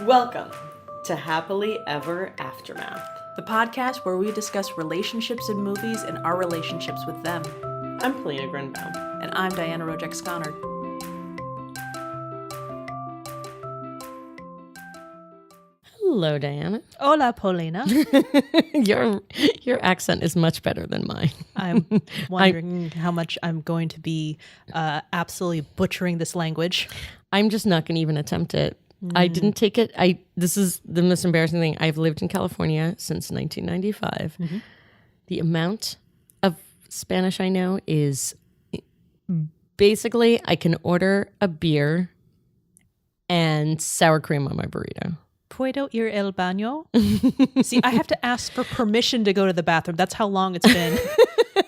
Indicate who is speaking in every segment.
Speaker 1: Welcome to Happily Ever Aftermath,
Speaker 2: the podcast where we discuss relationships in movies and our relationships with them.
Speaker 1: I'm Polina Grunbaum.
Speaker 2: And I'm Diana Rojek-Sconard.
Speaker 1: Hello, Diana.
Speaker 2: Hola, Polina.
Speaker 1: Your accent is much better than mine.
Speaker 2: I'm wondering how much I'm going to be absolutely butchering this language.
Speaker 1: I'm just not going to even attempt it. I didn't take it. This is the most embarrassing thing. I've lived in California since 1995. Mm-hmm. The amount of Spanish I know is basically I can order a beer and sour cream on my burrito.
Speaker 2: ¿Puedo ir al baño? See, I have to ask for permission to go to the bathroom. That's how long it's been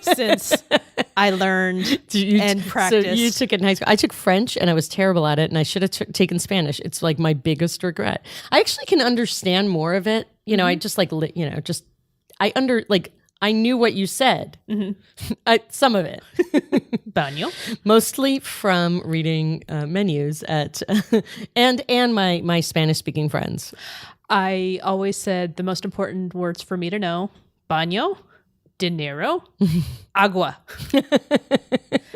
Speaker 2: since I learned and practiced.
Speaker 1: So you took it in high school. I took French and I was terrible at it, and I should have taken Spanish. It's like my biggest regret. I actually can understand more of it. You know, I just I knew what you said. Mm-hmm. Some of it.
Speaker 2: Baño.
Speaker 1: Mostly from reading menus at and my Spanish speaking friends.
Speaker 2: I always said the most important words for me to know: baño, dinero, agua.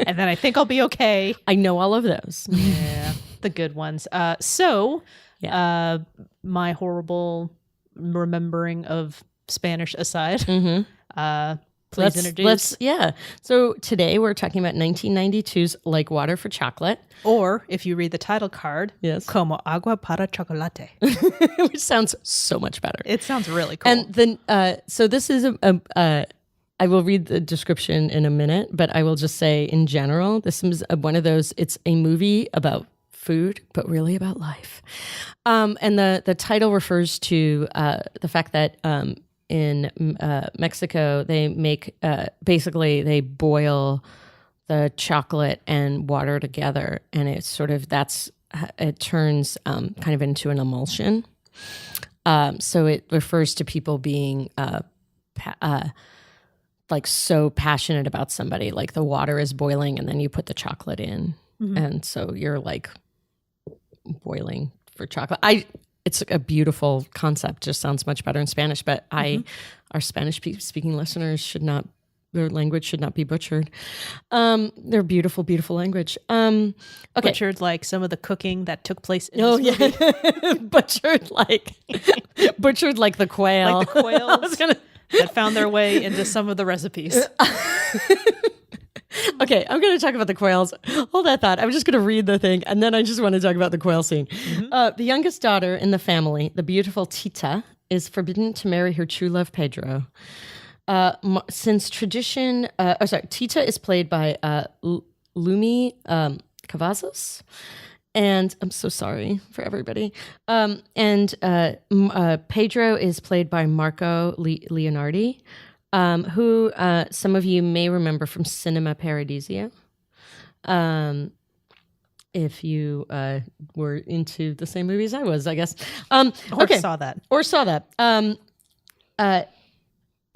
Speaker 2: And then I think I'll be okay.
Speaker 1: I know all of those.
Speaker 2: Yeah, the good ones. My horrible remembering of Spanish aside. Mm-hmm. Please introduce.
Speaker 1: So today we're talking about 1992's Like Water for Chocolate.
Speaker 2: Or if you read the title card,
Speaker 1: yes,
Speaker 2: Como Agua Para Chocolate.
Speaker 1: Which sounds so much better.
Speaker 2: It sounds really cool.
Speaker 1: And then, so this is I will read the description in a minute, but I will just say in general, this is one of those, it's a movie about food, but really about life. And the title refers to the fact that in Mexico, they make, basically they boil the chocolate and water together, and it's sort of, it turns kind of into an emulsion. So it refers to people being like so passionate about somebody, like the water is boiling and then you put the chocolate in. Mm-hmm. And so you're like boiling for chocolate. It's a beautiful concept. Just sounds much better in Spanish, but our Spanish speaking listeners their language should not be butchered. They're beautiful, beautiful language. Okay.
Speaker 2: Butchered like some of the cooking that took place in this movie.
Speaker 1: Butchered like the quail.
Speaker 2: Like the quails that found their way into some of the recipes.
Speaker 1: Okay, I'm going to talk about the quails. Hold that thought. I'm just going to read the thing, and then I just want to talk about the quail scene. Mm-hmm. The youngest daughter in the family, the beautiful Tita, is forbidden to marry her true love, Pedro. Since tradition... Tita is played by Lumi Cavazos. And I'm so sorry for everybody. And Pedro is played by Marco Leonardi. Who some of you may remember from Cinema Paradiso, if you were into the same movies I was, I guess.
Speaker 2: Saw that.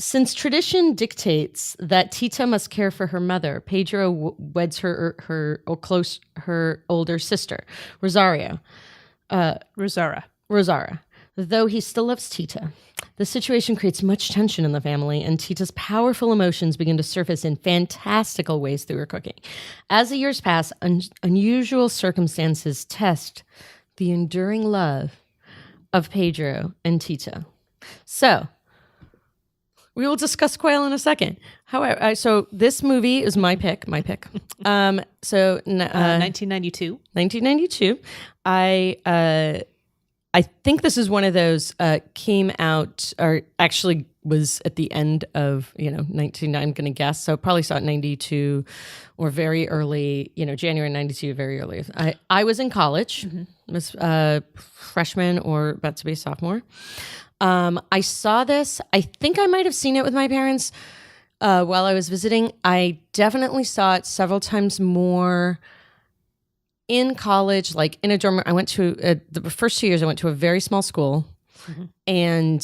Speaker 1: Since tradition dictates that Tita must care for her mother, Pedro weds her older sister, Rosaura. Though he still loves Tita. The situation creates much tension in the family, and Tita's powerful emotions begin to surface in fantastical ways through her cooking. As the years pass, unusual circumstances test the enduring love of Pedro and Tita. So, we will discuss quail in a second. However, so this movie is my pick.
Speaker 2: 1992.
Speaker 1: 1992. I think this is one of those came out, or actually was at the end of, 1990, I'm going to guess. So probably saw it 92 or very early, January 92, very early. I was in college, was a freshman or about to be a sophomore. I saw this. I think I might have seen it with my parents while I was visiting. I definitely saw it several times more in college, like in a dorm. I went to the first 2 years. I went to a very small school, and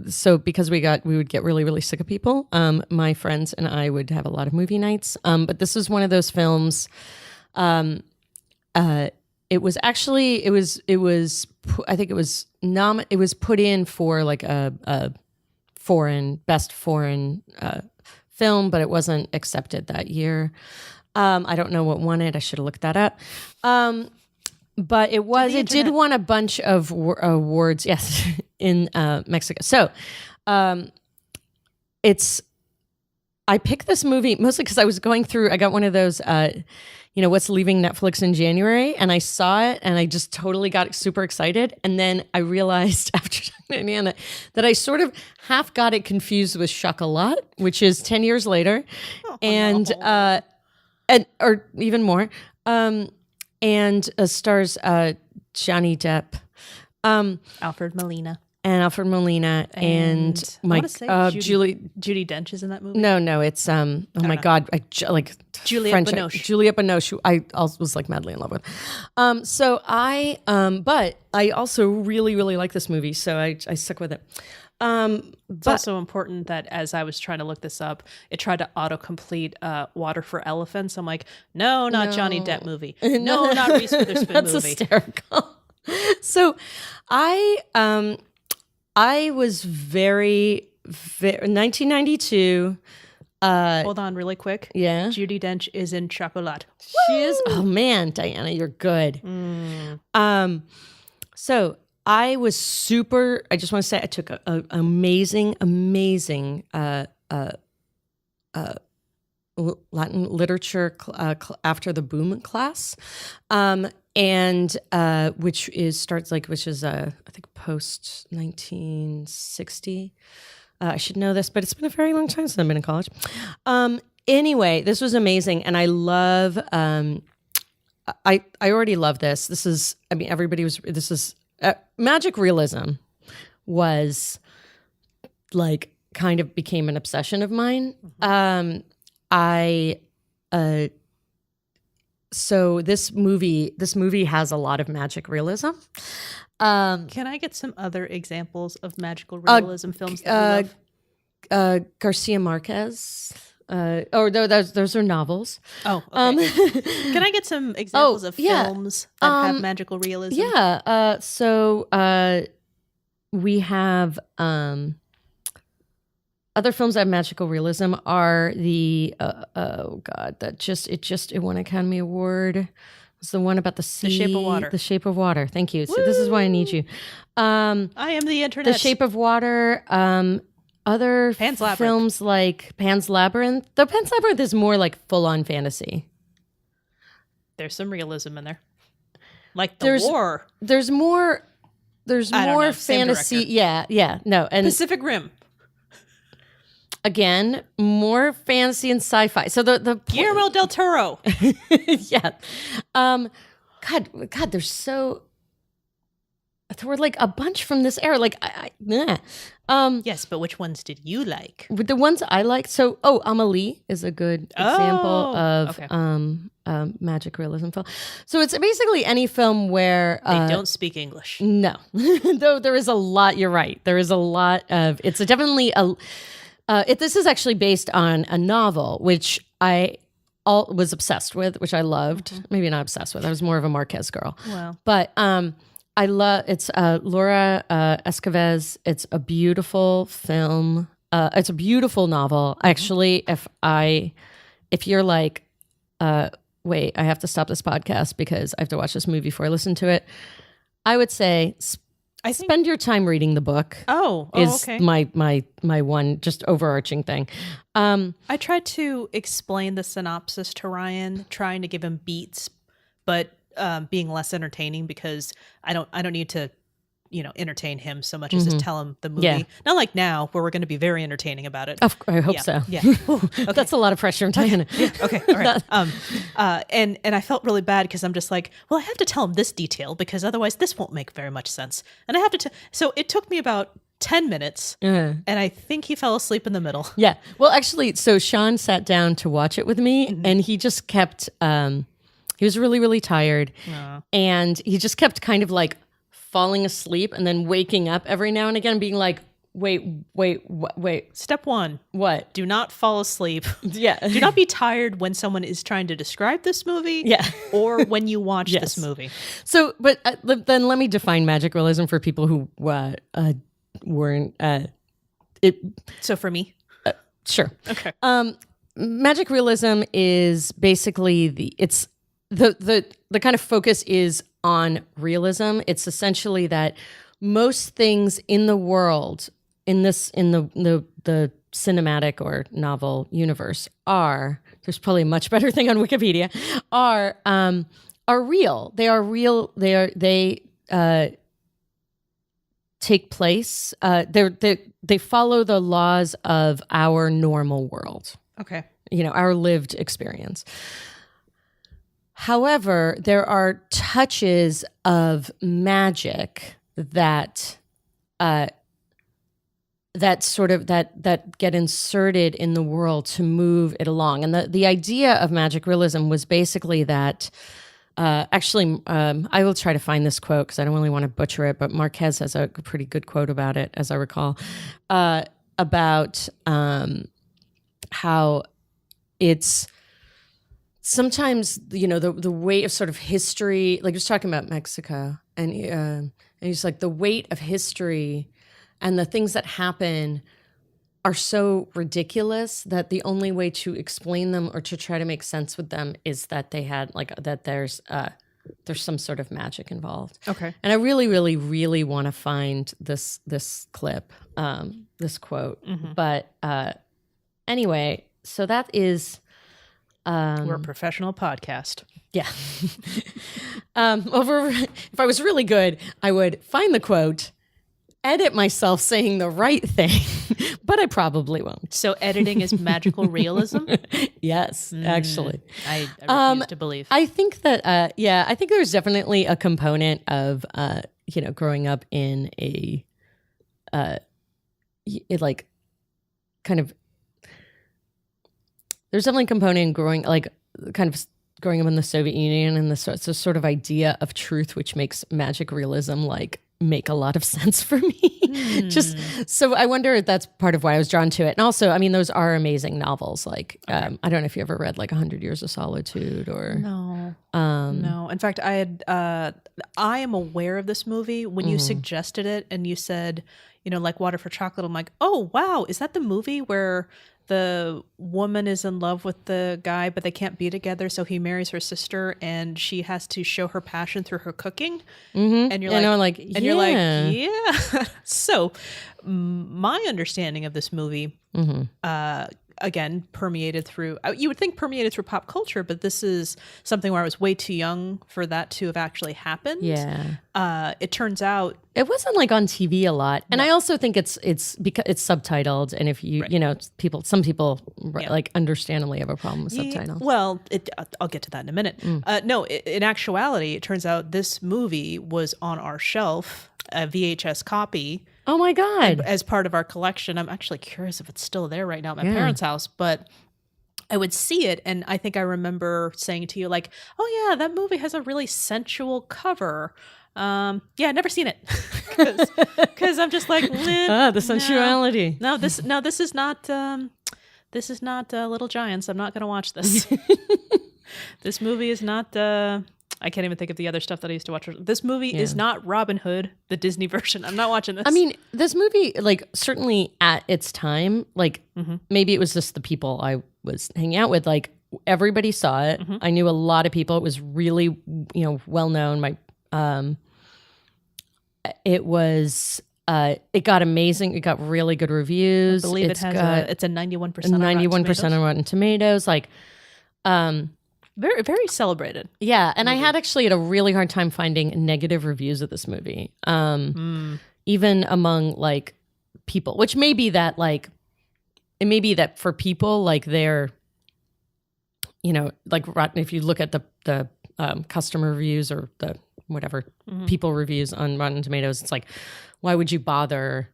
Speaker 1: so because we would get really, really sick of people. My friends and I would have a lot of movie nights. But this was one of those films it was actually I think it was put in for like a best foreign film, but it wasn't accepted that year. I don't know what won it. I should have looked that up. But it did won a bunch of awards, yes, in Mexico. So I picked this movie mostly because I was going through, I got one of those, what's leaving Netflix in January, and I saw it and I just totally got super excited. And then I realized after talking to Anna that I sort of half got it confused with Chocolate, which is 10 years later. Or even more. And stars Johnny Depp,
Speaker 2: Alfred Molina,
Speaker 1: and Judi
Speaker 2: Dench is in that movie.
Speaker 1: No, it's God,
Speaker 2: Juliette Binoche.
Speaker 1: Juliette Binoche, I also was like madly in love with. But I also really, really like this movie, so I stuck with it.
Speaker 2: It's also important that as I was trying to look this up, it tried to autocomplete Water for Elephants. I'm like, no, not Johnny Depp movie. No, not Reese Witherspoon
Speaker 1: That's
Speaker 2: movie.
Speaker 1: hysterical. So I was very 1992.
Speaker 2: Hold on really quick.
Speaker 1: Yeah.
Speaker 2: Judi Dench is in Chocolate.
Speaker 1: She is. Oh man, Diana, you're good. So I was super, I just want to say I took an amazing Latin literature after the boom class, which is I think post 1960. I should know this, but it's been a very long time since I've been in college. Anyway, this was amazing, and I love. I already love this. This is. I mean, this is. Magic realism was like kind of became an obsession of mine. So this movie has a lot of magic realism.
Speaker 2: Can I get some other examples of magical realism films that you love?
Speaker 1: Garcia Marquez. Those are novels.
Speaker 2: Oh, okay. Can I get some examples of films that have magical realism?
Speaker 1: Yeah. So we have other films that have magical realism are the it won Academy Award. It's the one about the sea.
Speaker 2: The Shape of Water.
Speaker 1: The Shape of Water. Thank you. So this is why I need you.
Speaker 2: I am the internet.
Speaker 1: The Shape of Water. Other films like Pan's Labyrinth. Though Pan's Labyrinth is more like full-on fantasy.
Speaker 2: There's some realism in there. Like war.
Speaker 1: There's more fantasy. Yeah. No. And
Speaker 2: Pacific Rim.
Speaker 1: Again, more fantasy and sci-fi. So the
Speaker 2: Guillermo del Toro.
Speaker 1: Yeah. God, there's so. There were like a bunch from this era. Like,
Speaker 2: yes, but which ones did you like?
Speaker 1: The ones I liked. So, Amelie is a good example of magic realism film. So it's basically any film where
Speaker 2: they don't speak English.
Speaker 1: No, though there is a lot. You're right. There is a lot of. It's definitely a. This is actually based on a novel, which I was obsessed with, which I loved. Mm-hmm. Maybe not obsessed with. I was more of a Marquez girl.
Speaker 2: Wow.
Speaker 1: But I love it's Laura Escoves. It's a beautiful film. It's a beautiful novel. Mm-hmm. Actually, if you're like, wait, I have to stop this podcast because I have to watch this movie before I listen to it, I would say spend your time reading the book. Is
Speaker 2: okay.
Speaker 1: my one just overarching thing.
Speaker 2: I tried to explain the synopsis to Ryan, trying to give him beats, but being less entertaining because I don't need to, entertain him so much as just tell him the movie. Yeah. Not like now where we're going to be very entertaining about it.
Speaker 1: I hope so.
Speaker 2: Yeah.
Speaker 1: Okay. That's a lot of pressure. I'm telling you.
Speaker 2: Okay. All right. And I felt really bad because I'm just like, well, I have to tell him this detail because otherwise this won't make very much sense. And I have to so it took me about 10 minutes and I think he fell asleep in the middle.
Speaker 1: Yeah. Well, actually, so Sean sat down to watch it with me and he just kept he was really, really tired and he just kept kind of like falling asleep and then waking up every now and again being like, Wait.
Speaker 2: Step 1.
Speaker 1: What?
Speaker 2: Do not fall asleep.
Speaker 1: Yeah.
Speaker 2: Do not be tired when someone is trying to describe this movie.
Speaker 1: Yeah.
Speaker 2: Or when you watch this movie.
Speaker 1: So, but then let me define magic realism for people who weren't.
Speaker 2: So for me?
Speaker 1: Sure.
Speaker 2: Okay.
Speaker 1: Magic realism is basically the kind of focus is on realism. It's essentially that most things in the world, in the cinematic or novel universe, there's probably a much better thing on Wikipedia, are real. They are real. They take place. They follow the laws of our normal world.
Speaker 2: Okay.
Speaker 1: Our lived experience. However, there are touches of magic that get inserted in the world to move it along. And the idea of magic realism was basically that I will try to find this quote because I don't really want to butcher it, but Marquez has a pretty good quote about it, as I recall, about how it's sometimes, the weight of sort of history, like he was talking about Mexico, and he's like, the weight of history and the things that happen are so ridiculous that the only way to explain them or to try to make sense with them is that they had that there's some sort of magic involved.
Speaker 2: Okay.
Speaker 1: And I really, really, really want to find this clip, this quote. Mm-hmm. But anyway, so that is.
Speaker 2: We're a professional podcast.
Speaker 1: Yeah. If I was really good, I would find the quote, edit myself saying the right thing, but I probably won't.
Speaker 2: So editing is magical realism?
Speaker 1: Yes, actually.
Speaker 2: I refuse to believe.
Speaker 1: I think that, I think there's definitely a component of, growing up in there's definitely a component in growing up in the Soviet Union and this sort of idea of truth, which makes magic realism make a lot of sense for me. Just so I wonder if that's part of why I was drawn to it. And also, I mean, those are amazing novels. I don't know if you ever read 100 Years of Solitude or
Speaker 2: no. No. In fact, I am aware of this movie when you suggested it and you said, like Water for Chocolate. I'm like, oh wow, is that the movie where the woman is in love with the guy, but they can't be together, so he marries her sister, and she has to show her passion through her cooking. Mm-hmm. And you're like, yeah. So, my understanding of this movie, again, permeated through. You would think permeated through pop culture, but this is something where I was way too young for that to have actually happened.
Speaker 1: Yeah.
Speaker 2: It turns out
Speaker 1: it wasn't on TV a lot, and I also think it's because it's subtitled, and if you some people understandably have a problem with subtitles.
Speaker 2: Well, I'll get to that in a minute. No, in actuality, it turns out this movie was on our shelf, a VHS copy.
Speaker 1: Oh my God.
Speaker 2: As part of our collection. I'm actually curious if it's still there right now at my parents' house, but I would see it. And I think I remember saying to you oh yeah, that movie has a really sensual cover. I've never seen it because I'm just
Speaker 1: the sensuality.
Speaker 2: No, this is not Little Giants. I'm not going to watch this. This movie is not, I can't even think of the other stuff that I used to watch. This movie is not Robin Hood, the Disney version. I'm not watching this.
Speaker 1: I mean, this movie, certainly at its time, maybe it was just the people I was hanging out with, everybody saw it. I knew a lot of people. It was really, well known. It was, it got amazing. It got really good reviews.
Speaker 2: I believe it's a 91%
Speaker 1: 91% on Rotten Tomatoes.
Speaker 2: Very, very celebrated.
Speaker 1: Yeah, and I had a really hard time finding negative reviews of this movie, even among people. Which may be that it may be that for people they're, if you look at the customer reviews or the whatever people reviews on Rotten Tomatoes, it's why would you bother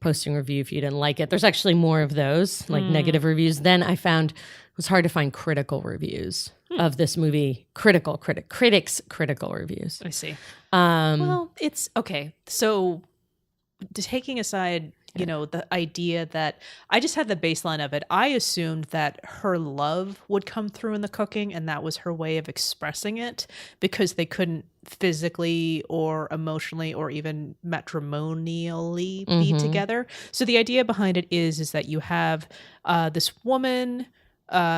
Speaker 1: posting a review if you didn't like it? There's actually more of those negative reviews. Then I found it was hard to find critical reviews of this movie. Critics' critical reviews.
Speaker 2: I see. Well, it's okay. So taking aside you know, the idea that I just had the baseline of it. I assumed that her love would come through in the cooking, and that was her way of expressing it, because they couldn't physically or emotionally or even matrimonially be together. So the idea behind it is that you have this woman.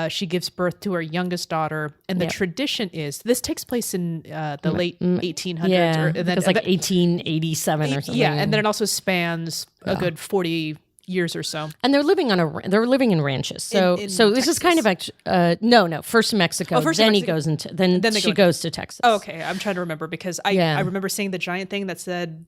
Speaker 2: She gives birth to her youngest daughter, and the tradition is this takes place in the late 1800s.
Speaker 1: Yeah, it's like 1887 or something.
Speaker 2: Yeah, and then it also spans a good 40 years or so.
Speaker 1: And they're living in ranches. So
Speaker 2: in
Speaker 1: so this
Speaker 2: Texas.
Speaker 1: is kind of no, first in Mexico.
Speaker 2: First in
Speaker 1: then he
Speaker 2: Mexico.
Speaker 1: goes into then she goes to Texas.
Speaker 2: Oh, okay, I'm trying to remember because I remember seeing the giant thing that said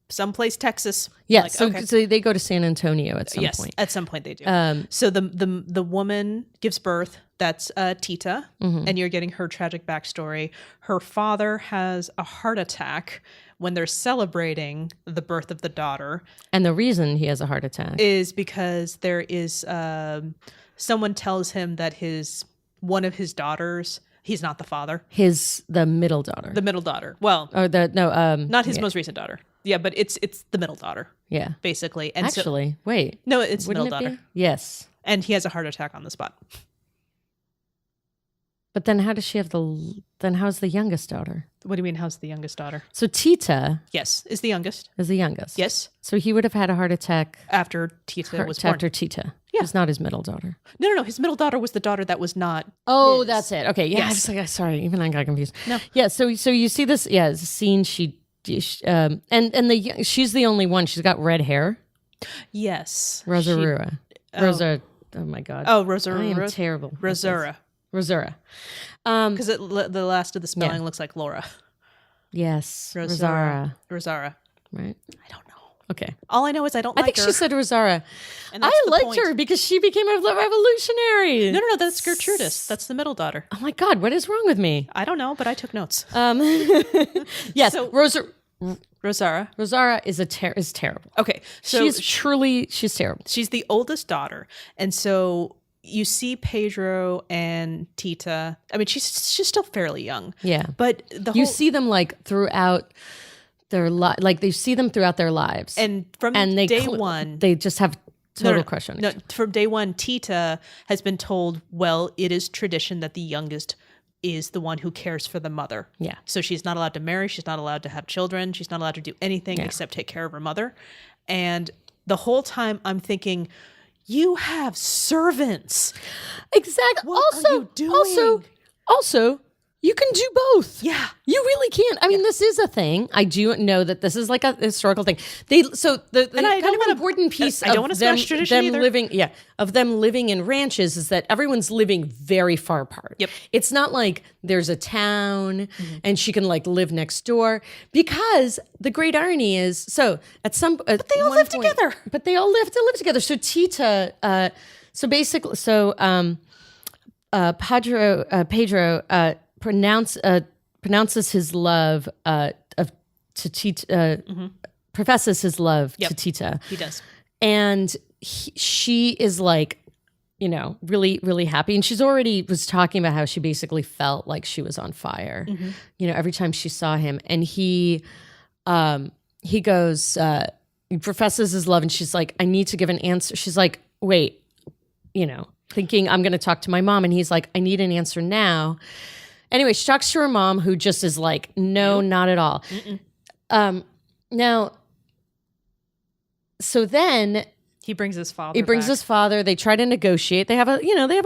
Speaker 2: someplace Texas.
Speaker 1: Yeah,
Speaker 2: Like,
Speaker 1: so they go to San Antonio at some
Speaker 2: yes,
Speaker 1: point.
Speaker 2: at some point they do. So the woman gives birth. That's Tita, and you're getting her tragic backstory. Her father has a heart attack when they're celebrating the birth of the daughter,
Speaker 1: And the reason he has a heart attack
Speaker 2: is because there is someone tells him that one of his daughters. He's not the father.
Speaker 1: the middle daughter.
Speaker 2: The middle daughter. Well,
Speaker 1: Or
Speaker 2: not his most recent daughter. Yeah, but it's the middle daughter,
Speaker 1: Yeah.
Speaker 2: basically. And
Speaker 1: Actually, wait.
Speaker 2: no, it's the
Speaker 1: Wouldn't
Speaker 2: middle
Speaker 1: it
Speaker 2: daughter,
Speaker 1: be? Yes.
Speaker 2: and he has a heart attack on the spot.
Speaker 1: But then how does she have how's the youngest daughter?
Speaker 2: What do you mean? How's the youngest daughter?
Speaker 1: So Tita
Speaker 2: Yes, is the youngest.
Speaker 1: is the youngest.
Speaker 2: Yes,
Speaker 1: So he would have had a heart attack
Speaker 2: after Tita was born.
Speaker 1: after Tita.
Speaker 2: Yeah.
Speaker 1: Who's not his middle daughter.
Speaker 2: No. His middle daughter was the daughter that was not.
Speaker 1: Oh,
Speaker 2: his.
Speaker 1: that's it. Okay, yeah.
Speaker 2: Yes.
Speaker 1: I was like, sorry, even I got confused.
Speaker 2: No.
Speaker 1: Yeah. So you see this? Yeah, it's a scene. She's the only one. She's got red hair.
Speaker 2: Yes,
Speaker 1: Rosaura. Rosa. Oh my God.
Speaker 2: Oh, Rosaura.
Speaker 1: I am terrible. at this.
Speaker 2: Rosaura.
Speaker 1: Rosaura.
Speaker 2: Because the last of the spelling looks like Laura.
Speaker 1: Yes.
Speaker 2: Rosaura.
Speaker 1: Rosara.
Speaker 2: Rosara.
Speaker 1: Right.
Speaker 2: I don't know.
Speaker 1: Okay.
Speaker 2: All I know is I don't
Speaker 1: I
Speaker 2: like
Speaker 1: think
Speaker 2: her.
Speaker 1: she said Rosara.
Speaker 2: And that's
Speaker 1: I
Speaker 2: the
Speaker 1: liked
Speaker 2: point.
Speaker 1: her because she became a revolutionary.
Speaker 2: No, that's Gertrudis. That's the middle daughter.
Speaker 1: Oh my God, what is wrong with me?
Speaker 2: I don't know, but I took notes.
Speaker 1: Yes,
Speaker 2: So- Rosara.
Speaker 1: Rosara is terrible.
Speaker 2: Okay, so
Speaker 1: she's terrible.
Speaker 2: she's the oldest daughter, and so you see Pedro and Tita. I mean, she's still fairly young.
Speaker 1: Yeah,
Speaker 2: But
Speaker 1: you see them like throughout their like they see them throughout their lives,
Speaker 2: and from day one,
Speaker 1: they just have total crush on each
Speaker 2: no,
Speaker 1: other.
Speaker 2: from day one, Tita has been told, well, it is tradition that the youngest is the one who cares for the mother.
Speaker 1: Yeah.
Speaker 2: So she's not allowed to marry. She's not allowed to have children. She's not allowed to do anything except take care of her mother. And the whole time I'm thinking, you have servants.
Speaker 1: Exactly.
Speaker 2: What are you doing?
Speaker 1: Also, you can do both.
Speaker 2: Yeah.
Speaker 1: You really can. I mean, this is a thing. I do know that this is like a historical thing. The
Speaker 2: I
Speaker 1: kind
Speaker 2: don't
Speaker 1: of
Speaker 2: wanna-
Speaker 1: important piece
Speaker 2: I don't
Speaker 1: of
Speaker 2: wanna
Speaker 1: them,
Speaker 2: smash tradition either.
Speaker 1: them living in ranches is that everyone's living very far apart.
Speaker 2: Yep.
Speaker 1: It's not like there's a town and she can like live next door, because the great irony is but
Speaker 2: they all live together.
Speaker 1: But they all live together. So Tita, Pedro pronounces his love to Tita, professes his love to Tita.
Speaker 2: He does.
Speaker 1: And she is like, really, really happy. And she's already was talking about how she basically felt like she was on fire, every time she saw him. And he goes, he professes his love, and she's like, I need to give an answer. She's like, wait, thinking I'm going to talk to my mom. And he's like, I need an answer now. Anyway, she talks to her mom, who just is like, no, not at all. Now, so then
Speaker 2: He brings his father.
Speaker 1: his father. They try to negotiate. They have a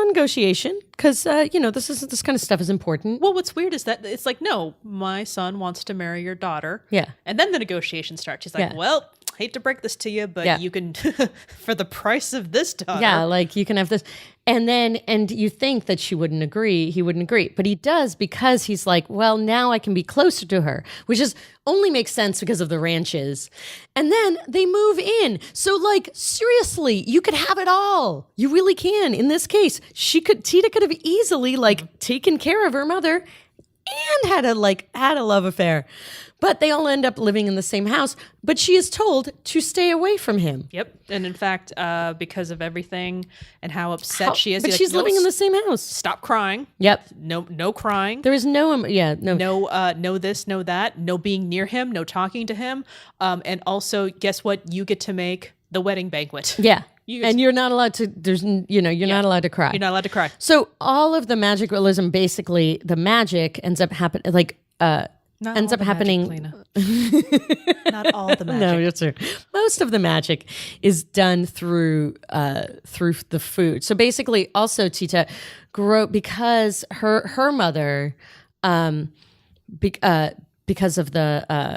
Speaker 1: negotiation because this kind of stuff is important.
Speaker 2: Well, what's weird is that it's like, no, my son wants to marry your daughter.
Speaker 1: Yeah.
Speaker 2: And then the negotiation starts. She's like,
Speaker 1: Yeah.
Speaker 2: well, hate to break this to you, but you can, for the price of this daughter.
Speaker 1: Yeah, like you can have this. And you think that he wouldn't agree, but he does, because he's like, well, now I can be closer to her, which only makes sense because of the ranches. And then they move in. So like, seriously, you could have it all. You really can. In this case, Tita could have easily like taken care of her mother and had a love affair. But they all end up living in the same house. But she is told to stay away from him.
Speaker 2: Yep. And in fact, because of everything and how upset she is.
Speaker 1: But she's living in the same house.
Speaker 2: Stop crying.
Speaker 1: Yep.
Speaker 2: No crying.
Speaker 1: There is no.
Speaker 2: No this, no that. No being near him. No talking to him. And also, guess what? You get to make the wedding banquet.
Speaker 1: Yeah. And you're not allowed to, you're not allowed to cry.
Speaker 2: You're not allowed to cry.
Speaker 1: So all of the magic realism, basically the magic ends up happening, ends up happening.
Speaker 2: Not all the magic.
Speaker 1: No, that's true. Most of the magic is done through the food. So basically, also Tita because her mother, because of the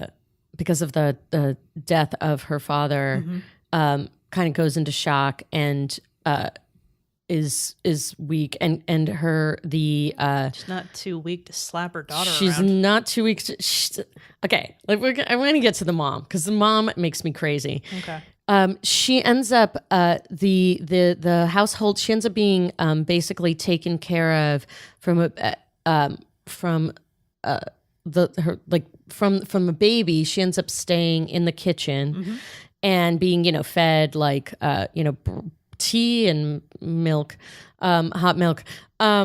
Speaker 1: death of her father, kind of goes into shock and is weak and her
Speaker 2: she's not too weak to slap her daughter
Speaker 1: she's
Speaker 2: around.
Speaker 1: Not too weak okay, I'm going to get to the mom because the mom makes me crazy.
Speaker 2: Okay.
Speaker 1: She ends up the household, she ends up being basically taken care of from a baby. She ends up staying in the kitchen and being fed tea and milk, hot milk.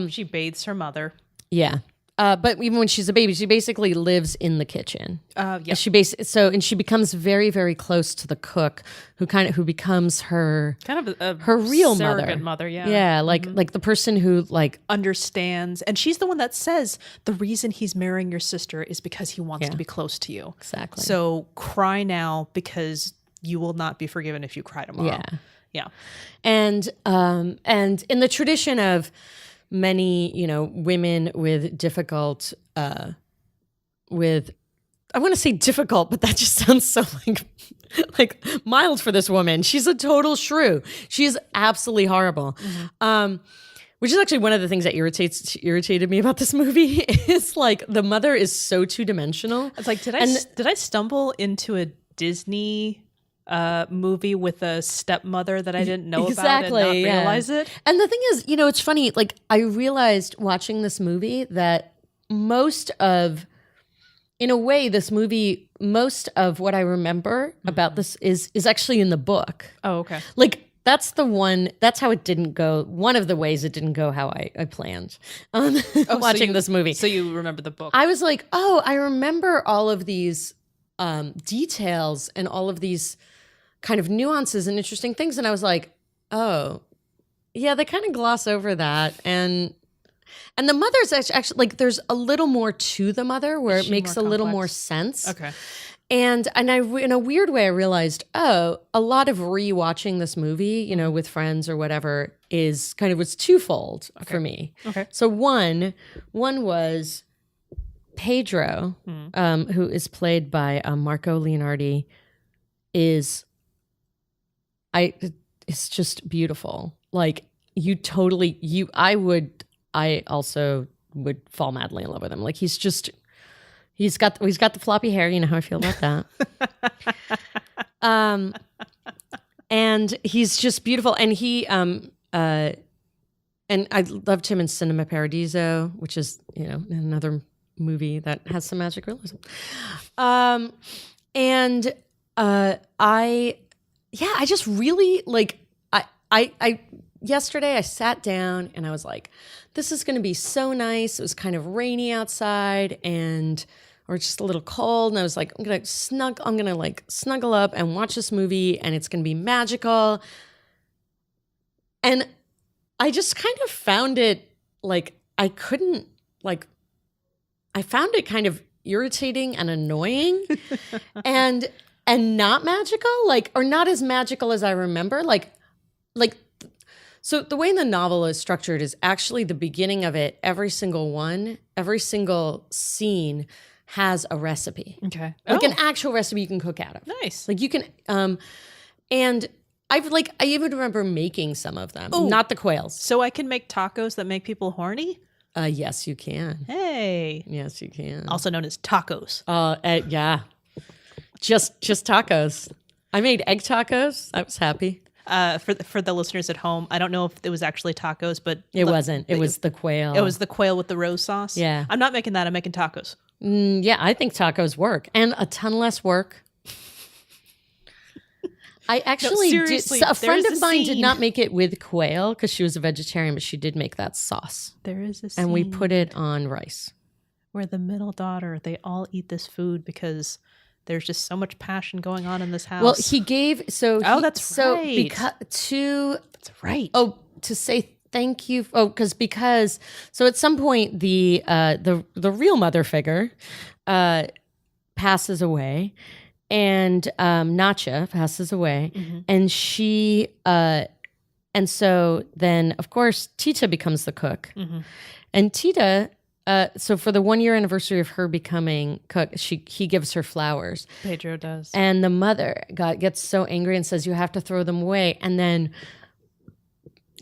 Speaker 2: She bathes her mother.
Speaker 1: Yeah. But even when she's a baby, she basically lives in the kitchen.
Speaker 2: Yeah.
Speaker 1: And she becomes very, very close to the cook, who becomes her her real
Speaker 2: surrogate mother. Yeah.
Speaker 1: Yeah, like the person who
Speaker 2: understands, and she's the one that says the reason he's marrying your sister is because he wants to be close to you.
Speaker 1: Exactly.
Speaker 2: So cry now because you will not be forgiven if you cry tomorrow.
Speaker 1: Yeah.
Speaker 2: Yeah.
Speaker 1: And in the tradition of many, women with difficult, I want to say difficult, but that just sounds so like mild for this woman. She's a total shrew. She is absolutely horrible. Which is actually one of the things that irritated me about this movie is the mother is so two-dimensional.
Speaker 2: It's like, did I stumble into a Disney movie with a stepmother that I didn't know about and not realize it?
Speaker 1: And the thing is, it's funny, I realized watching this movie that most of what I remember about this is actually in the book.
Speaker 2: Oh, okay.
Speaker 1: That's how it didn't go. One of the ways it didn't go how I planned watching this movie.
Speaker 2: So you remember the book?
Speaker 1: I was like, oh, I remember all of these details and all of these kind of nuances and interesting things. And I was like, oh, yeah, they kind of gloss over that. And the mother's actually there's a little more to the mother where it makes a little more sense.
Speaker 2: Okay.
Speaker 1: And I, in a weird way, I realized, a lot of rewatching this movie, with friends or whatever, was twofold for me.
Speaker 2: Okay.
Speaker 1: So one was Pedro, who is played by Marco Leonardi, it's just beautiful. I also would fall madly in love with him. He's got the floppy hair. You know how I feel about that. And he's just beautiful. And he, and I loved him in Cinema Paradiso, which is, another movie that has some magic realism. I just really yesterday I sat down and I was like, this is going to be so nice. It was kind of rainy outside or just a little cold. And I was like, I'm going to snuggle up and watch this movie and it's going to be magical. And I just kind of found it I found it kind of irritating and annoying and not magical, or not as magical as I remember. So the way the novel is structured is actually the beginning of it. Every single scene has a recipe.
Speaker 2: Okay.
Speaker 1: An actual recipe you can cook out of.
Speaker 2: Nice.
Speaker 1: You can, and I even remember making some of them, not the quails.
Speaker 2: So I can make tacos that make people horny?
Speaker 1: Yes, you can.
Speaker 2: Hey.
Speaker 1: Yes, you can.
Speaker 2: Also known as tacos.
Speaker 1: Yeah. Just tacos. I made egg tacos. I was happy.
Speaker 2: For the listeners at home, I don't know if it was actually tacos, but
Speaker 1: it wasn't. It was the quail.
Speaker 2: It was the quail with the rose sauce.
Speaker 1: Yeah.
Speaker 2: I'm not making that. I'm making tacos.
Speaker 1: Yeah, I think tacos work and a ton less work. I actually did. So a friend of mine did not make it with quail because she was a vegetarian, but she did make that sauce.
Speaker 2: There is a scene
Speaker 1: and we put it on rice.
Speaker 2: Where the middle daughter, they all eat this food because There's just so much passion going on in this house.
Speaker 1: Well, he gave
Speaker 2: that's right.
Speaker 1: That's
Speaker 2: right.
Speaker 1: To say thank you. Because at some point the real mother figure passes away, and Nacha passes away, and she and so then of course Tita becomes the cook, and Tita. So for the 1 year anniversary of her becoming cook, he gives her flowers.
Speaker 2: Pedro does,
Speaker 1: and the mother gets so angry and says, "You have to throw them away." And then,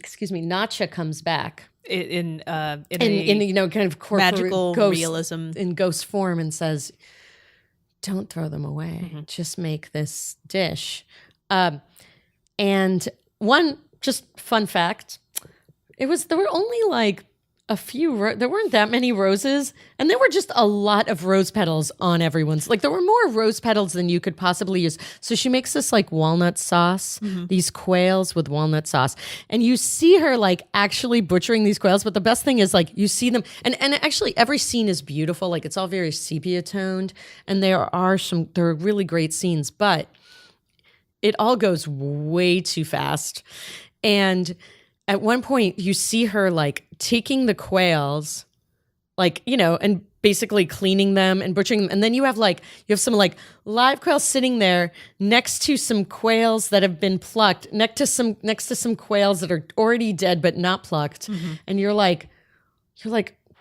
Speaker 1: Nacha comes back in kind of corporate
Speaker 2: magical realism
Speaker 1: in ghost form and says, "Don't throw them away. Just make this dish." And one just fun fact: there were only like a few. There weren't that many roses, and there were just a lot of rose petals on everyone's. Like there were more rose petals than you could possibly use. So she makes this like walnut sauce, these quails with walnut sauce, and you see her like actually butchering these quails. But the best thing is like you see them, and actually every scene is beautiful. Like it's all very sepia toned, and there are really great scenes, but it all goes way too fast, and at one point, you see her like taking the quails, like, and basically cleaning them and butchering them. And then you have some like live quails sitting there next to some quails that have been plucked, next to some quails that are already dead but not plucked. And you're like,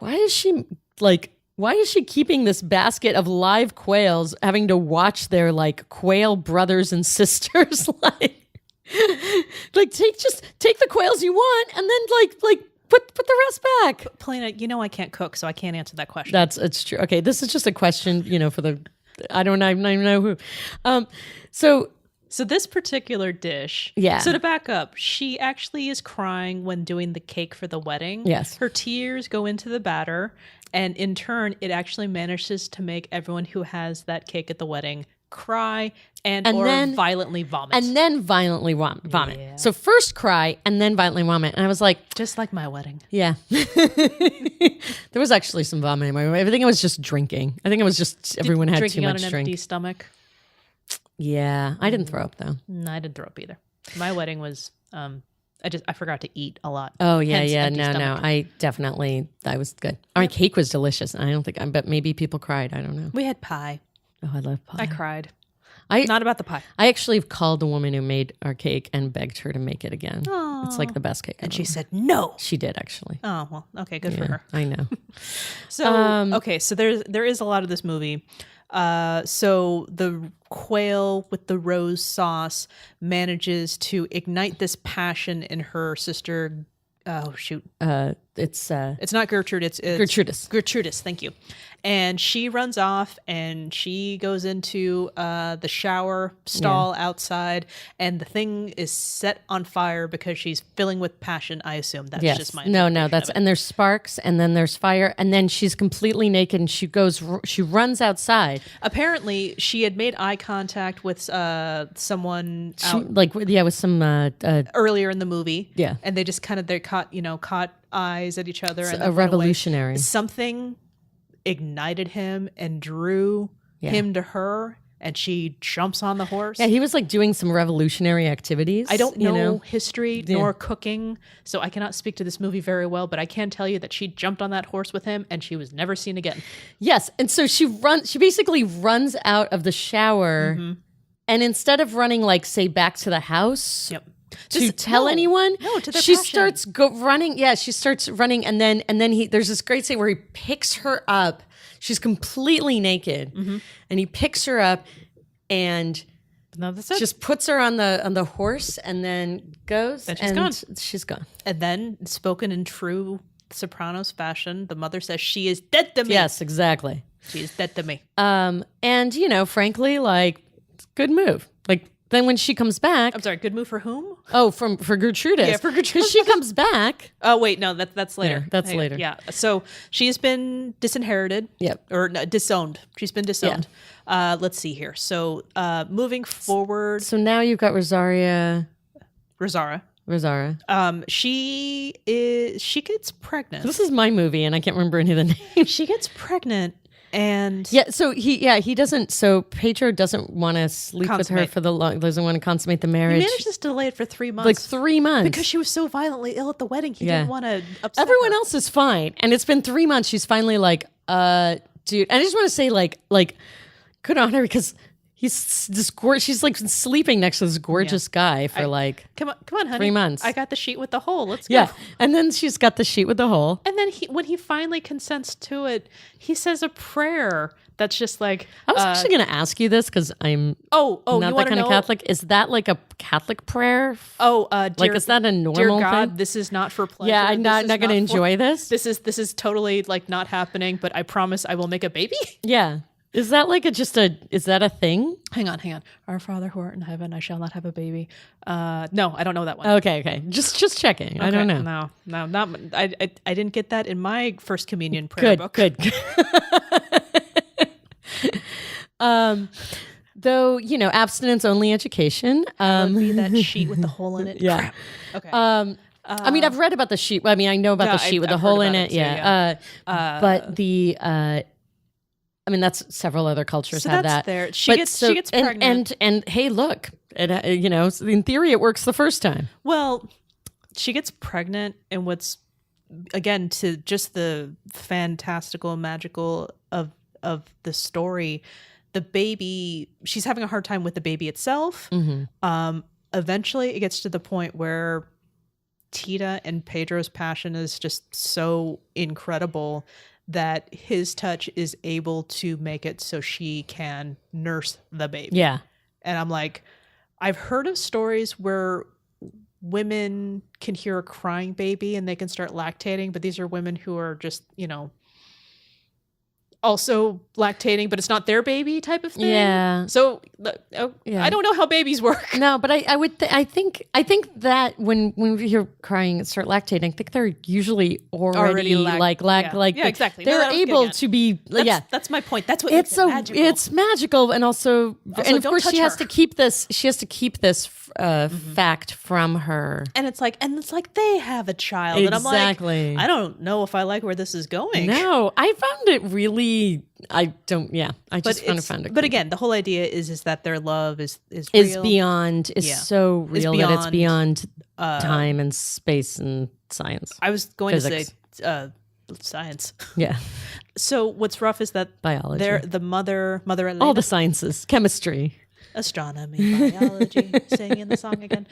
Speaker 1: why is she keeping this basket of live quails, having to watch their like quail brothers and sisters like take the quails you want, and then like put the rest back.
Speaker 2: Polina, I can't cook, so I can't answer that question.
Speaker 1: It's true. Okay, this is just a question, for the I don't even know who. So
Speaker 2: this particular dish.
Speaker 1: Yeah.
Speaker 2: So to back up, she actually is crying when doing the cake for the wedding.
Speaker 1: Yes.
Speaker 2: Her tears go into the batter, and in turn, it actually manages to make everyone who has that cake at the wedding cry and or then violently vomit.
Speaker 1: And then violently vomit.
Speaker 2: Yeah.
Speaker 1: So first cry and then violently vomit. And I was like...
Speaker 2: Just like my wedding.
Speaker 1: Yeah. There was actually some vomiting in my way. I think it was just drinking. I think it was just everyone had too much drink.
Speaker 2: Drinking on an empty stomach.
Speaker 1: Yeah. I didn't throw up though.
Speaker 2: No, I didn't throw up either. My wedding was... I forgot to eat a lot.
Speaker 1: Oh, yeah, yeah. No. I was good. Our cake was delicious. And I don't think... But maybe people cried. I don't know.
Speaker 2: We had pie.
Speaker 1: Oh, I love pie.
Speaker 2: I cried. Not about the pie.
Speaker 1: I actually called the woman who made our cake and begged her to make it again.
Speaker 2: Aww.
Speaker 1: It's like the best cake.
Speaker 2: And she said no.
Speaker 1: She did actually.
Speaker 2: Oh, well, okay, good for her.
Speaker 1: I know.
Speaker 2: So there is a lot of this movie. So the quail with the rose sauce manages to ignite this passion in her sister. Oh shoot!
Speaker 1: It's
Speaker 2: not Gertrude. It's
Speaker 1: Gertrudis.
Speaker 2: Gertrudis, thank you. And she runs off and she goes into the shower stall outside, and the thing is set on fire because she's filling with passion. I assume that's just my
Speaker 1: and there's sparks, and then there's fire, and then she's completely naked and she runs outside.
Speaker 2: Apparently, she had made eye contact with someone
Speaker 1: with some
Speaker 2: earlier in the movie.
Speaker 1: Yeah,
Speaker 2: and they just caught eyes at each other.
Speaker 1: It's
Speaker 2: and
Speaker 1: a revolutionary.
Speaker 2: Something ignited him and drew him to her, and she jumps on the horse.
Speaker 1: Yeah, he was like doing some revolutionary activities.
Speaker 2: I don't know history nor cooking, so I cannot speak to this movie very well, but I can tell you that she jumped on that horse with him and she was never seen again.
Speaker 1: Yes, and so she basically runs out of the shower, and instead of running say back to the house, to tell anyone, she starts running. Yeah, she starts running, and then there's this great scene where he picks her up. She's completely naked, and he picks her up and just puts her on the horse, and then goes. And she's gone.
Speaker 2: And then, spoken in true Sopranos fashion, the mother says, "She is dead to me."
Speaker 1: Yes, exactly.
Speaker 2: She is dead to me.
Speaker 1: And frankly, good move. Then when she comes back...
Speaker 2: I'm sorry, good move for whom?
Speaker 1: Oh, for Gertrudis.
Speaker 2: Yeah, for Gertrudis.
Speaker 1: Because she comes back...
Speaker 2: Oh, wait, no, that's later.
Speaker 1: Yeah, that's later.
Speaker 2: Yeah, so she's been disinherited.
Speaker 1: Yep.
Speaker 2: Or disowned. She's been disowned. Yeah. Let's see here. So moving forward...
Speaker 1: So now you've got Rosaura.
Speaker 2: She gets pregnant.
Speaker 1: This is my movie, and I can't remember any of the names.
Speaker 2: She gets pregnant, And
Speaker 1: so he doesn't. So Pedro doesn't want to sleep with her for the long. Doesn't want to consummate the marriage.
Speaker 2: He managed to delay it for 3 months,
Speaker 1: like 3 months,
Speaker 2: because she was so violently ill at the wedding. He didn't want to upset
Speaker 1: everyone
Speaker 2: her.
Speaker 1: else is fine, and it's been 3 months. She's finally like, dude. And I just want to say, like, good on her, because he's this gorgeous. She's like sleeping next to this gorgeous guy for
Speaker 2: come on, honey.
Speaker 1: 3 months.
Speaker 2: I got the sheet with the hole. Let's go.
Speaker 1: Yeah, and then she's got the sheet with the hole.
Speaker 2: And then when he finally consents to it, he says a prayer that's just like.
Speaker 1: I was actually going to ask you this, because I'm not that kind of Catholic. Is that like a Catholic prayer?
Speaker 2: Dear,
Speaker 1: is that a normal
Speaker 2: dear God,
Speaker 1: thing?
Speaker 2: this is not for pleasure.
Speaker 1: Yeah, I'm not going to enjoy this.
Speaker 2: This is totally like not happening. But I promise I will make a baby.
Speaker 1: Yeah. Is that like is that a thing?
Speaker 2: Hang on. Our Father who art in heaven, I shall not have a baby. No, I don't know that one.
Speaker 1: Okay. Just checking. Okay. I don't know.
Speaker 2: No, not. I didn't get that in my first communion prayer book.
Speaker 1: Good. Though, abstinence only education.
Speaker 2: Would be that sheet with the hole in it.
Speaker 1: Yeah.
Speaker 2: Crap. Okay.
Speaker 1: I mean, I've read about the sheet. I mean, I know about the sheet with the hole in it. But I mean, that's several other cultures have
Speaker 2: that's
Speaker 1: that.
Speaker 2: There. She gets pregnant.
Speaker 1: And hey, look, in theory, it works the first time.
Speaker 2: Well, she gets pregnant, and what's, again, to just the fantastical, magical of the story, the baby, she's having a hard time with the baby itself. Mm-hmm. Eventually, it gets to the point where Tita and Pedro's passion is just so incredible that his touch is able to make it so she can nurse the baby.
Speaker 1: Yeah.
Speaker 2: And I'm like, I've heard of stories where women can hear a crying baby and they can start lactating, but these are women who are just, also lactating, but it's not their baby type of thing.
Speaker 1: Yeah.
Speaker 2: So I don't know how babies work.
Speaker 1: No, but I think that when we hear crying and start lactating, I think they're usually already
Speaker 2: exactly.
Speaker 1: They're able to be.
Speaker 2: That's my point. That's what makes it magical.
Speaker 1: It's magical, and also and of course she has to keep this. She has to keep this fact from her.
Speaker 2: And it's like they have a child,
Speaker 1: exactly.
Speaker 2: And I'm like, I don't know if I like where this is going.
Speaker 1: No, I found it really. I don't. Yeah, I just found it.
Speaker 2: But again, the whole idea is that their love is real.
Speaker 1: Beyond so real that it's beyond time and space and science.
Speaker 2: I was going
Speaker 1: Physics.
Speaker 2: to say science.
Speaker 1: Yeah.
Speaker 2: So what's rough is that
Speaker 1: biology.
Speaker 2: They're the mother Elena,
Speaker 1: all the sciences, chemistry,
Speaker 2: astronomy, biology, singing the song again.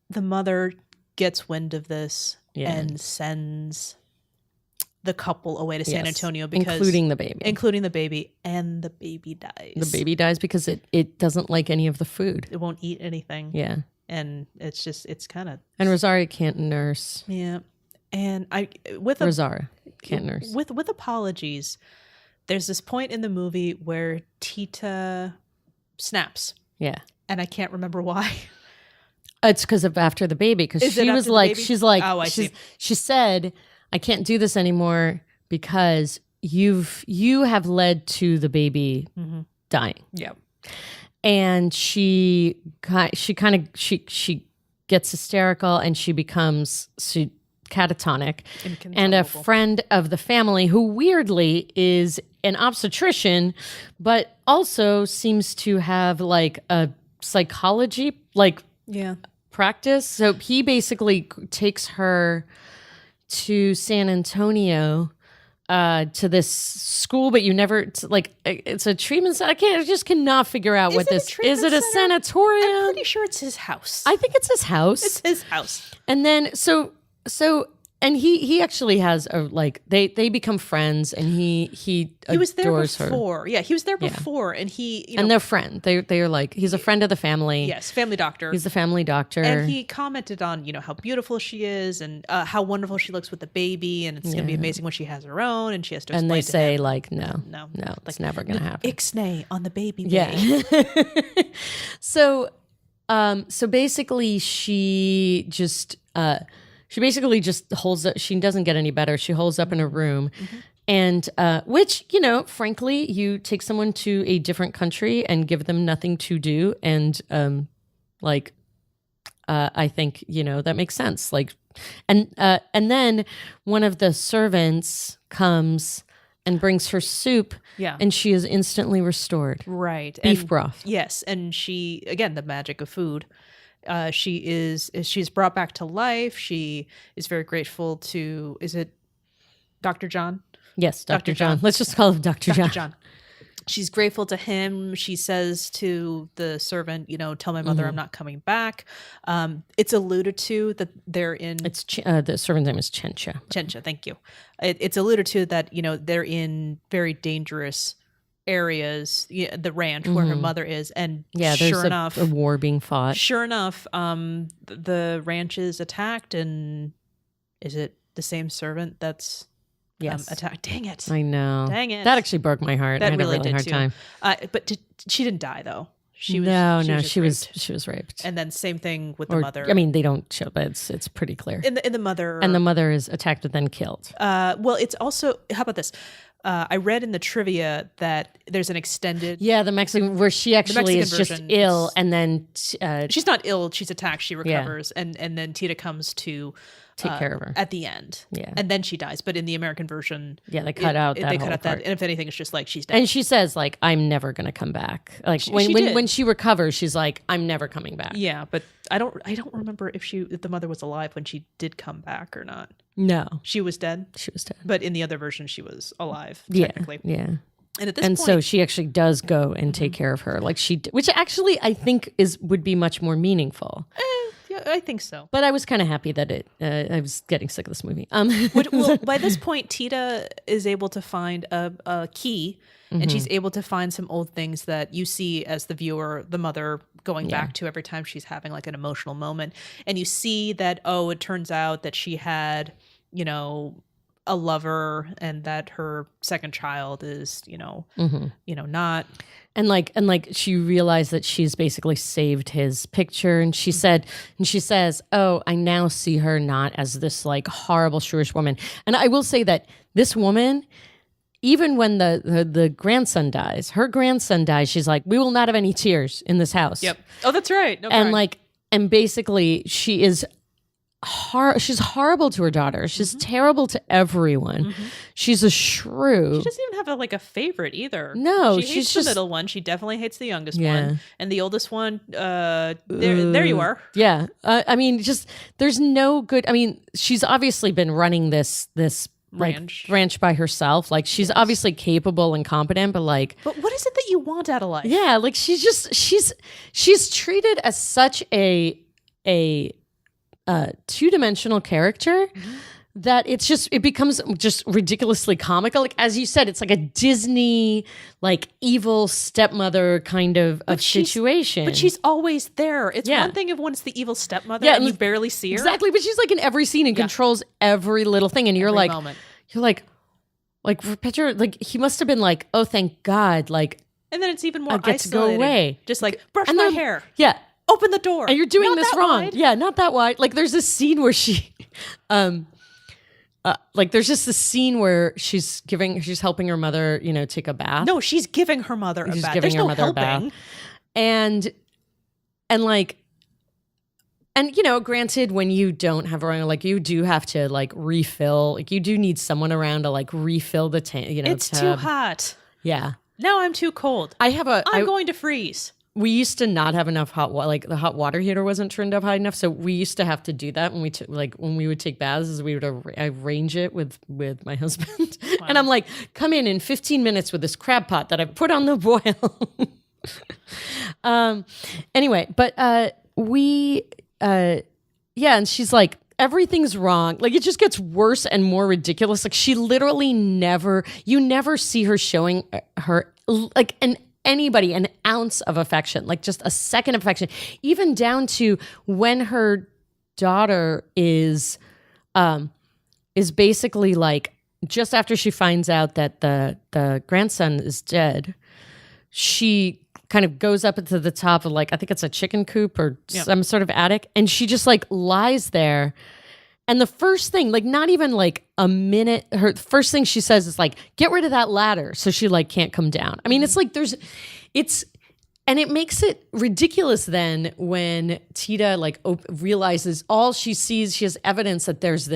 Speaker 2: The mother gets wind of this and sends the couple away to San Antonio, because
Speaker 1: including the baby,
Speaker 2: and the baby dies.
Speaker 1: The baby dies because it doesn't like any of the food.
Speaker 2: It won't eat anything.
Speaker 1: Yeah.
Speaker 2: And it's kind of...
Speaker 1: And Rosaura can't nurse.
Speaker 2: Yeah. And
Speaker 1: Rosaura can't nurse.
Speaker 2: With apologies, there's this point in the movie where Tita snaps.
Speaker 1: Yeah.
Speaker 2: And I can't remember why.
Speaker 1: It's because of after the baby. Because she was like, she's like,
Speaker 2: oh, I see.
Speaker 1: She said, I can't do this anymore because you have led to the baby dying.
Speaker 2: Yeah.
Speaker 1: And she gets hysterical, and she becomes catatonic. And a friend of the family, who weirdly is an obstetrician, but also seems to have like a psychology practice. So he basically takes her to San Antonio to this school, but it's a treatment center. I just cannot figure out what this is. It a sanatorium?
Speaker 2: I'm pretty sure it's his house.
Speaker 1: I think it's his house.
Speaker 2: It's his house.
Speaker 1: And then and he actually has they become friends, and he
Speaker 2: was there
Speaker 1: before.
Speaker 2: Her. Yeah, he was there before, and and
Speaker 1: they're friends. They're like, he's a friend of the family.
Speaker 2: Yes, family doctor.
Speaker 1: He's the family doctor,
Speaker 2: and he commented on how beautiful she is, and how wonderful she looks with the baby, and it's going to be amazing when she has her own, and she has to.
Speaker 1: And they say
Speaker 2: no,
Speaker 1: it's never going to happen.
Speaker 2: Ixnay on the baby.
Speaker 1: Yeah. So basically, she basically just holds up. She doesn't get any better. She holds up in a room. Mm-hmm. And which, frankly, you take someone to a different country and give them nothing to do. And I think, that makes sense. And then one of the servants comes and brings her soup.
Speaker 2: Yeah.
Speaker 1: And she is instantly restored.
Speaker 2: Right.
Speaker 1: Beef broth.
Speaker 2: Yes. And she, again, the magic of food. She's brought back to life. She is very grateful to, is it Dr. John?
Speaker 1: Yes, Dr. John. Let's just call him Dr. John.
Speaker 2: Dr. John. She's grateful to him. She says to the servant, tell my mother I'm not coming back. It's alluded to that they're in...
Speaker 1: It's the servant's name is Chencha.
Speaker 2: Chencha, thank you. It's alluded to that, they're in very dangerous areas, the ranch where her mother is. And sure enough...
Speaker 1: a war being fought.
Speaker 2: Sure enough, the ranch is attacked, and is it the same servant that's...
Speaker 1: Yes.
Speaker 2: Attack. Dang it.
Speaker 1: I know.
Speaker 2: Dang it.
Speaker 1: That actually broke my heart.
Speaker 2: That
Speaker 1: I had
Speaker 2: really
Speaker 1: a really
Speaker 2: did
Speaker 1: hard
Speaker 2: too.
Speaker 1: time.
Speaker 2: But she didn't die though. She
Speaker 1: was raped.
Speaker 2: And then same thing with the mother.
Speaker 1: I mean, they don't show, but it's pretty clear.
Speaker 2: In the mother.
Speaker 1: And the mother is attacked and then killed.
Speaker 2: Well, it's also, how about this? I read in the trivia that there's an extended...
Speaker 1: Yeah, the Mexican, where she actually is just ill, and then...
Speaker 2: she's not ill, she's attacked, she recovers, and then Tita comes to...
Speaker 1: take care of her
Speaker 2: at the end.
Speaker 1: Yeah.
Speaker 2: And then she dies. But in the American version...
Speaker 1: Yeah, they cut out that
Speaker 2: They
Speaker 1: whole
Speaker 2: cut out
Speaker 1: part.
Speaker 2: that, and if anything, it's just like she's dead.
Speaker 1: And she says, like, I'm never going to come back. Like, when she recovers, she's like, I'm never coming back.
Speaker 2: Yeah, but I don't remember if the mother was alive when she did come back or not.
Speaker 1: No.
Speaker 2: She was dead?
Speaker 1: She was dead.
Speaker 2: But in the other version, she was alive, technically.
Speaker 1: Yeah.
Speaker 2: And at this point...
Speaker 1: so she actually does go and take care of her. Like which actually I think would be much more meaningful.
Speaker 2: Yeah, I think so.
Speaker 1: But I was kind of happy that I was getting sick of this movie.
Speaker 2: Well, by this point, Tita is able to find a key, and she's able to find some old things that you see as the viewer, the mother going back to every time she's having like an emotional moment. And you see that, it turns out that she had, a lover, and that her second child is, not...
Speaker 1: And like she realized that she's basically saved his picture, and she says, "Oh, I now see her not as this like horrible shrewish woman." And I will say that this woman, even when the grandson dies, her grandson dies, she's like, "We will not have any tears in this house."
Speaker 2: Yep. Oh, that's right. No
Speaker 1: and
Speaker 2: crying.
Speaker 1: and basically she is. She's horrible to her daughter. She's terrible to everyone. She's a shrew.
Speaker 2: She doesn't even have a favorite either.
Speaker 1: No,
Speaker 2: she hates the middle one. She definitely hates the youngest one, and the oldest one. There you are.
Speaker 1: Yeah, I mean, just there's no good. I mean, she's obviously been running this ranch by herself. Like she's obviously capable and competent, but
Speaker 2: but what is it that you want out of life?
Speaker 1: Yeah, like she's treated as such a two-dimensional character that it becomes just ridiculously comical. Like as you said, it's like a Disney like evil stepmother kind of situation.
Speaker 2: But she's always there. It's one thing if one's the evil stepmother and you barely see her.
Speaker 1: Exactly, but she's like in every scene and controls every little thing, and you're like
Speaker 2: moment.
Speaker 1: You're like Pedro, like he must have been like, oh thank God, like,
Speaker 2: and then it's even more
Speaker 1: I get
Speaker 2: isolated.
Speaker 1: to go away.
Speaker 2: Just like brush my hair.
Speaker 1: Yeah.
Speaker 2: Open the door.
Speaker 1: And you're doing
Speaker 2: not
Speaker 1: this
Speaker 2: that
Speaker 1: wrong.
Speaker 2: wide.
Speaker 1: Yeah, not that wide. Like there's this scene where she there's just this scene where she's helping her mother, take a bath.
Speaker 2: No, she's giving her mother a
Speaker 1: she's
Speaker 2: bath.
Speaker 1: Giving
Speaker 2: There's
Speaker 1: her
Speaker 2: no
Speaker 1: mother
Speaker 2: helping.
Speaker 1: a bath. And granted, when you don't have around, like you do have to like refill, like you do need someone around to like refill the tank.
Speaker 2: It's too hot.
Speaker 1: Yeah.
Speaker 2: Now I'm too cold. I'm going to freeze.
Speaker 1: We used to not have enough hot water. Like the hot water heater wasn't turned up high enough, so we used to have to do that when we would take baths. Is we would arrange it with my husband, and I'm like, come in 15 minutes with this crab pot that I've put on the boil. Anyway, but and she's like, everything's wrong. Like it just gets worse and more ridiculous. Like she literally you never see her showing her like anybody an ounce of affection, like just a second of affection, even down to when her daughter is basically like just after she finds out that the grandson is dead, she kind of goes up into the top of like, I think it's a chicken coop or some sort of attic, and she just like lies there. And the first thing, like not even like a minute, her first thing she says is like, get rid of that ladder so she like can't come down. I mean, it's like and it makes it ridiculous then when Tita like realizes all she sees, she has evidence that there's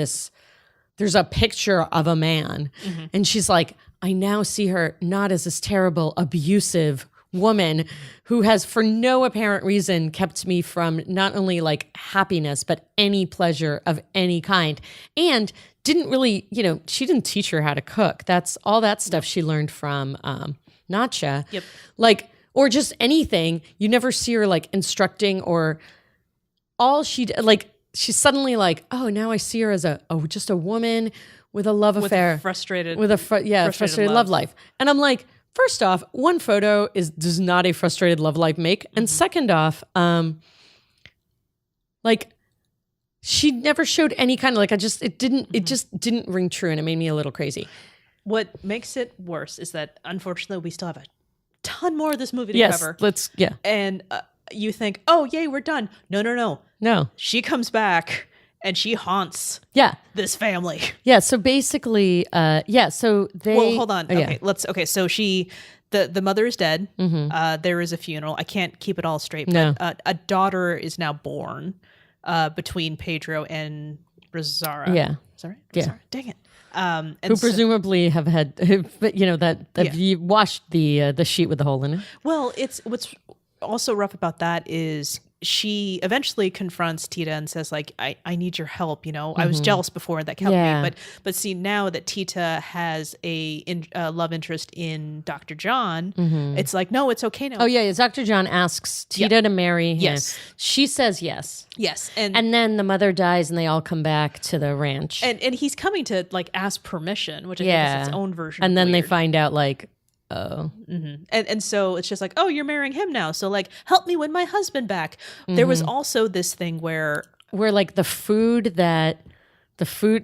Speaker 1: a picture of a man. And she's like, I now see her not as this terrible, abusive woman who has, for no apparent reason, kept me from not only like happiness, but any pleasure of any kind. And didn't really, she didn't teach her how to cook. That's all that stuff she learned from Natcha.
Speaker 2: Yep.
Speaker 1: Like, or just anything. You never see her like instructing or all she, like, she's suddenly like, oh, now I see her as just a woman with a love affair.
Speaker 2: Frustrated
Speaker 1: love life. And I'm like, first off, one photo does not a frustrated love life make. And second off, like she never showed any kind of like, it just didn't ring true. And it made me a little crazy.
Speaker 2: What makes it worse is that unfortunately we still have a ton more of this movie to cover. And you think, oh yay, we're done. No. She comes back and she haunts this family.
Speaker 1: Yeah. So basically, so they...
Speaker 2: Well, hold on. Okay. So the mother is dead. There is a funeral. I can't keep it all straight, but a daughter is now born between Pedro and Rosaura.
Speaker 1: Yeah.
Speaker 2: Is that right?
Speaker 1: Yeah.
Speaker 2: Rosaura? Dang it. And
Speaker 1: who presumably have had, you washed the sheet with the hole in it.
Speaker 2: Well, what's also rough about that is she eventually confronts Tita and says, like, I need your help. I was jealous before that helped me. But see, now that Tita has a love interest in Dr. John, it's like, no, it's okay now.
Speaker 1: Oh, yeah. Dr. John asks Tita to marry him.
Speaker 2: Yes.
Speaker 1: She says yes.
Speaker 2: Yes.
Speaker 1: And then the mother dies and they all come back to the ranch.
Speaker 2: And he's coming to, like, ask permission, which I think is its own version.
Speaker 1: And then
Speaker 2: weird.
Speaker 1: they find out, like, oh.
Speaker 2: And so it's just like, oh, you're marrying him now. So like, help me win my husband back. There was also this thing where
Speaker 1: like the food.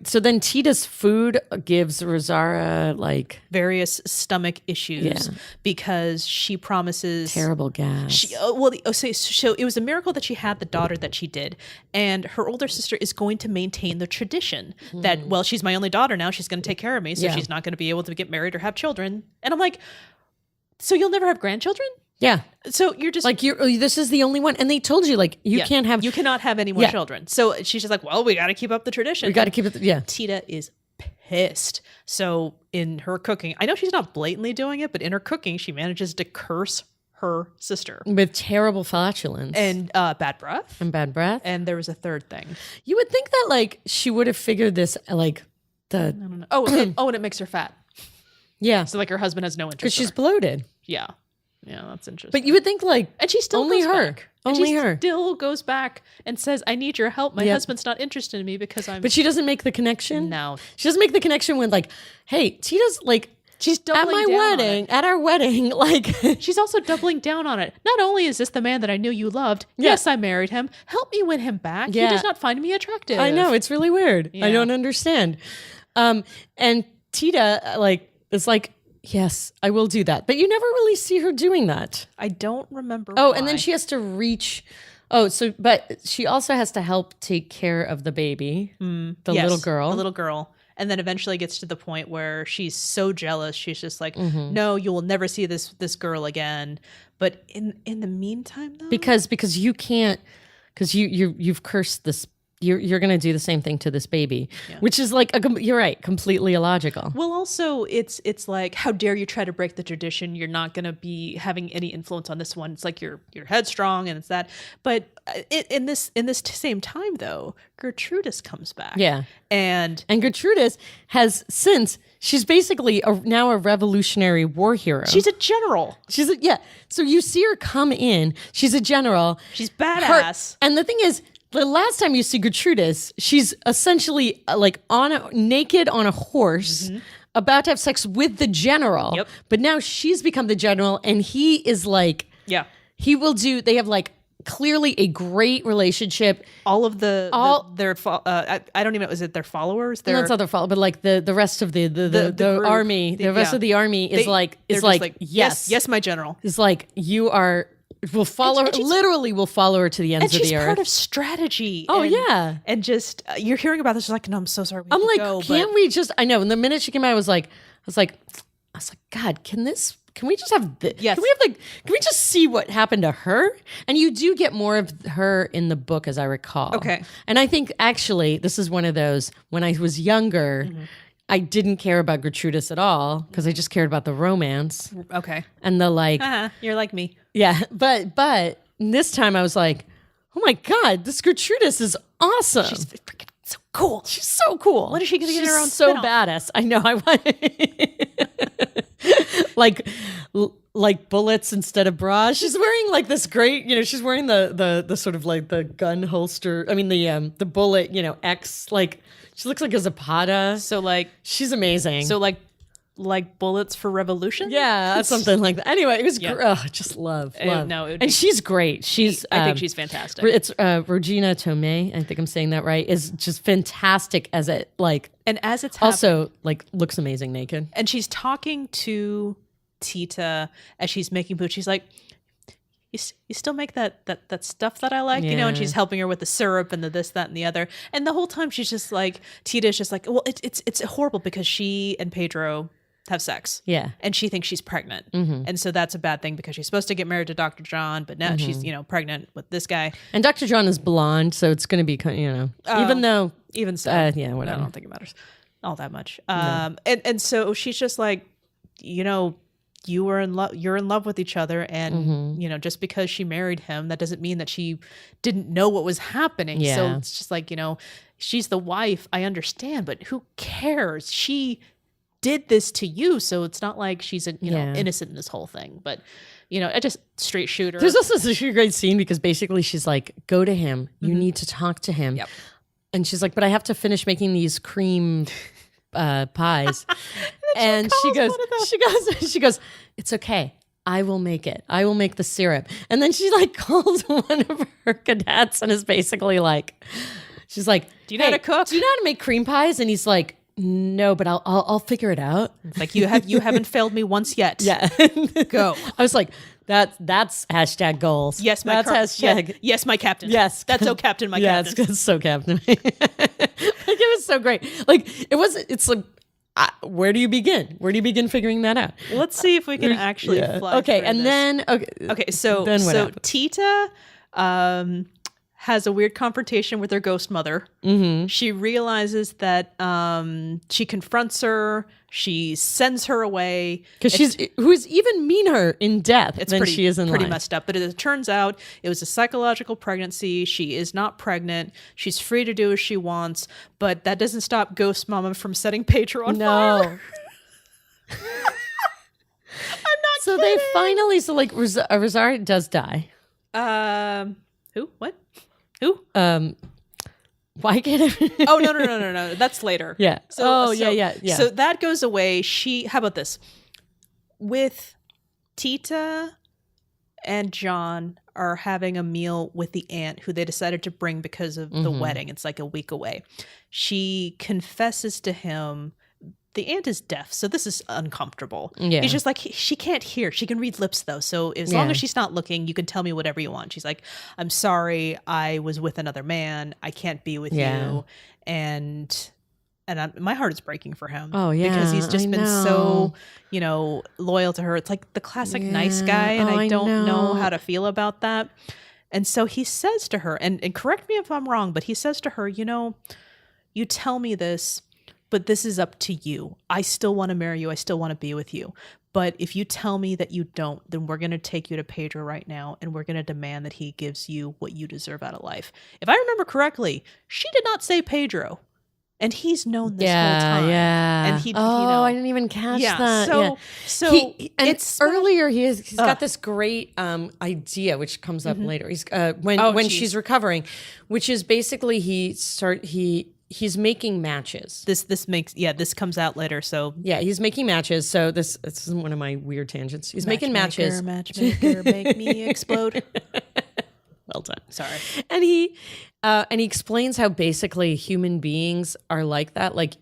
Speaker 1: So then Tita's food gives Rosaura like
Speaker 2: various stomach issues because she promises
Speaker 1: terrible gas.
Speaker 2: So it was a miracle that she had the daughter that she did. And her older sister is going to maintain the tradition that, well, she's my only daughter now. She's going to take care of me. So she's not going to be able to get married or have children. And I'm like, so you'll never have grandchildren?
Speaker 1: Yeah.
Speaker 2: So you're just
Speaker 1: like, this is the only one. And they told you, like, you
Speaker 2: cannot have any more children. So she's just like, well, we got to keep up the tradition.
Speaker 1: We got to keep it. Yeah.
Speaker 2: Tita is pissed. So in her cooking, I know she's not blatantly doing it, but in her cooking, she manages to curse her sister
Speaker 1: with terrible flatulence
Speaker 2: and bad breath. And there was a third thing.
Speaker 1: You would think that like she would have figured this like the
Speaker 2: no. And it makes her fat.
Speaker 1: Yeah.
Speaker 2: So like her husband has no interest
Speaker 1: because she's bloated.
Speaker 2: Yeah. Yeah, that's interesting.
Speaker 1: But you would think like,
Speaker 2: and she still
Speaker 1: only
Speaker 2: goes
Speaker 1: her,
Speaker 2: back.
Speaker 1: only her
Speaker 2: still goes back and says, "I need your help. My husband's not interested in me because I'm."
Speaker 1: But she doesn't make the connection.
Speaker 2: No,
Speaker 1: she doesn't make the connection when like, hey, Tita's like,
Speaker 2: she's doubling
Speaker 1: at our wedding, like
Speaker 2: she's also doubling down on it. Not only is this the man that I knew you loved, yes, I married him. Help me win him back. Yeah. He does not find me attractive.
Speaker 1: I know, it's really weird. I don't understand. And Tita like is like, yes, I will do that. But you never really see her doing that.
Speaker 2: I don't remember.
Speaker 1: Oh, why. And then she has to reach. Oh, but she also has to help take care of the baby, the little girl. And then eventually gets to the point where she's so jealous. She's just like, no, you will never see this girl again. But in the meantime, though, because you can't, because you've cursed this. You're going to do the same thing to this baby, which is like, you're right, completely illogical.
Speaker 2: Well, also, it's like, how dare you try to break the tradition? You're not going to be having any influence on this one. It's like you're headstrong and it's that. But in this same time, though, Gertrudis comes back.
Speaker 1: Yeah.
Speaker 2: And
Speaker 1: Gertrudis has since, she's basically now a Revolutionary War hero.
Speaker 2: She's a general.
Speaker 1: So you see her come in. She's a general.
Speaker 2: She's badass.
Speaker 1: And the thing is, the last time you see Gertrudis, she's essentially like naked on a horse, about to have sex with the general. Yep. But now she's become the general, and he is like, he will do. They have like clearly a great relationship.
Speaker 2: All of their I don't even know, is it their followers?
Speaker 1: That's not their followers, but like the rest of the group, army, the rest of the army is like yes, my general. Is like, you are. We'll follow her. Literally, we'll follow her to the ends of the earth. And she's
Speaker 2: part of strategy.
Speaker 1: Oh, yeah.
Speaker 2: And just, you're hearing about this, you're like, no, I'm so sorry.
Speaker 1: I'm like, can't we just, I know. And the minute she came out, I was like, God, can we just have this? Yes. Can we just see what happened to her? And you do get more of her in the book, as I recall.
Speaker 2: Okay.
Speaker 1: And I think actually, this is one of those, when I was younger, I didn't care about Gertrudis at all because I just cared about the romance
Speaker 2: Okay.
Speaker 1: and the like.
Speaker 2: You're like me.
Speaker 1: Yeah, but this time I was like, oh my God, this Gertrudis is awesome.
Speaker 2: She's freaking so cool.
Speaker 1: She's so cool.
Speaker 2: When is she going to get her own
Speaker 1: so
Speaker 2: spin-off?
Speaker 1: badass. I know. I want like bullets instead of bras. She's wearing like this great, she's wearing the sort of like the gun holster. I mean the bullet, X, like she looks like a Zapata.
Speaker 2: So like
Speaker 1: She's amazing.
Speaker 2: so like bullets for revolution?
Speaker 1: Yeah, something like that. Anyway, it was just love. And she's great.
Speaker 2: I think she's fantastic.
Speaker 1: It's Regina Torné. I think I'm saying that right. Is just fantastic as it
Speaker 2: And as it's
Speaker 1: also like looks amazing naked.
Speaker 2: And she's talking to Tita as she's making food. She's like, you still make that stuff that I like, and she's helping her with the syrup and the this, that, and the other. And the whole time she's just like, Tita's just like, well, it's horrible because she and Pedro have sex.
Speaker 1: Yeah.
Speaker 2: And she thinks she's pregnant.
Speaker 1: Mm-hmm.
Speaker 2: And so that's a bad thing because she's supposed to get married to Dr. John, but now she's, pregnant with this guy.
Speaker 1: And Dr. John is blonde, so it's going to be, even though.
Speaker 2: Even so.
Speaker 1: Yeah, whatever.
Speaker 2: I don't think it matters all that much. And so she's just like, you're in love with each other. And, just because she married him, that doesn't mean that she didn't know what was happening.
Speaker 1: Yeah.
Speaker 2: So it's just like, she's the wife. I understand, but who cares? She did this to you, so it's not like she's innocent in this whole thing. But I just straight shooter.
Speaker 1: There's also such a great scene because basically she's like, go to him, you need to talk to him.
Speaker 2: Yep.
Speaker 1: And she's like, but I have to finish making these cream pies. And she goes, it's okay, I will make it, I will make the syrup. And then she like calls one of her cadets and is basically like, she's like,
Speaker 2: do you know how to cook?
Speaker 1: Do you know how to make cream pies? And he's like, no, but I'll figure it out.
Speaker 2: It's like you haven't failed me once yet.
Speaker 1: Yeah.
Speaker 2: Go.
Speaker 1: I was like, that's hashtag goals.
Speaker 2: Yes,
Speaker 1: that's hashtag.
Speaker 2: Yes, my captain.
Speaker 1: Yes,
Speaker 2: that's so captain. My captain.
Speaker 1: Yes, so captain. Like it was so great. Like it's like, where do you begin? Where do you begin figuring that out?
Speaker 2: Let's see if we can actually. Fly
Speaker 1: okay, and
Speaker 2: this.
Speaker 1: Then
Speaker 2: okay. So Tita has a weird confrontation with her ghost mother. Mm-hmm. She realizes that she confronts her. She sends her away
Speaker 1: because who's even meaner in death than she is in life.
Speaker 2: Pretty messed up. But it turns out it was a psychological pregnancy. She is not pregnant. She's free to do as she wants. But that doesn't stop Ghost Mama from setting Pedro on fire. I'm not.
Speaker 1: So
Speaker 2: kidding.
Speaker 1: they finally. So like Rosaura does die.
Speaker 2: Who? What? Who?
Speaker 1: Why can't it?
Speaker 2: Oh, no. That's later.
Speaker 1: Yeah. Yeah.
Speaker 2: So that goes away. How about this? With Tita and John are having a meal with the aunt who they decided to bring because of the wedding. It's like a week away. She confesses to him. The aunt is deaf, so this is uncomfortable. Yeah. He's just like, she can't hear. She can read lips, though. So as long as she's not looking, you can tell me whatever you want. She's like, I'm sorry, I was with another man. I can't be with you. And my heart is breaking for him.
Speaker 1: Oh, yeah.
Speaker 2: Because he's just been so, loyal to her. It's like the classic nice guy, and I don't know how to feel about that. And so he says to her, and correct me if I'm wrong, but he says to her, you tell me this, but this is up to you. I still want to marry you. I still want to be with you. But if you tell me that you don't, then we're going to take you to Pedro right now, and we're going to demand that he gives you what you deserve out of life. If I remember correctly, she did not say Pedro. And he's known this whole time.
Speaker 1: Yeah.
Speaker 2: And he,
Speaker 1: I didn't even catch that.
Speaker 2: So
Speaker 1: it's earlier. He's got this great idea, which comes up later. He's when she's recovering, which is basically he's making matches.
Speaker 2: This comes out later. So
Speaker 1: he's making matches. So this is one of my weird tangents. He's making matches.
Speaker 2: Matchmaker, make me explode.
Speaker 1: Well done.
Speaker 2: Sorry.
Speaker 1: And he explains how basically human beings are like that. Like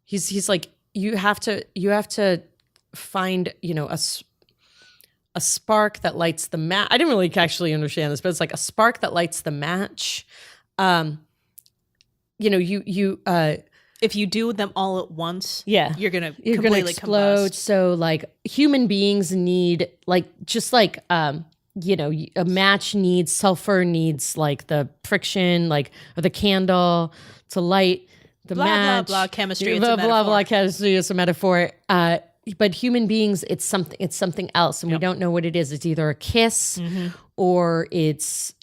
Speaker 1: he's like, you have to find a spark that lights the match. I didn't really actually understand this, but it's like a spark that lights the match.
Speaker 2: If you do them all at once, you're gonna completely
Speaker 1: explode.
Speaker 2: Combust. So
Speaker 1: like human beings need a match needs sulfur, needs like the friction, or the candle to light the
Speaker 2: blah,
Speaker 1: match,
Speaker 2: blah, blah, chemistry, it's
Speaker 1: blah,
Speaker 2: a
Speaker 1: blah,
Speaker 2: metaphor.
Speaker 1: blah, chemistry is a metaphor. But human beings, it's something else, and we don't know what it is. It's either a kiss or it's,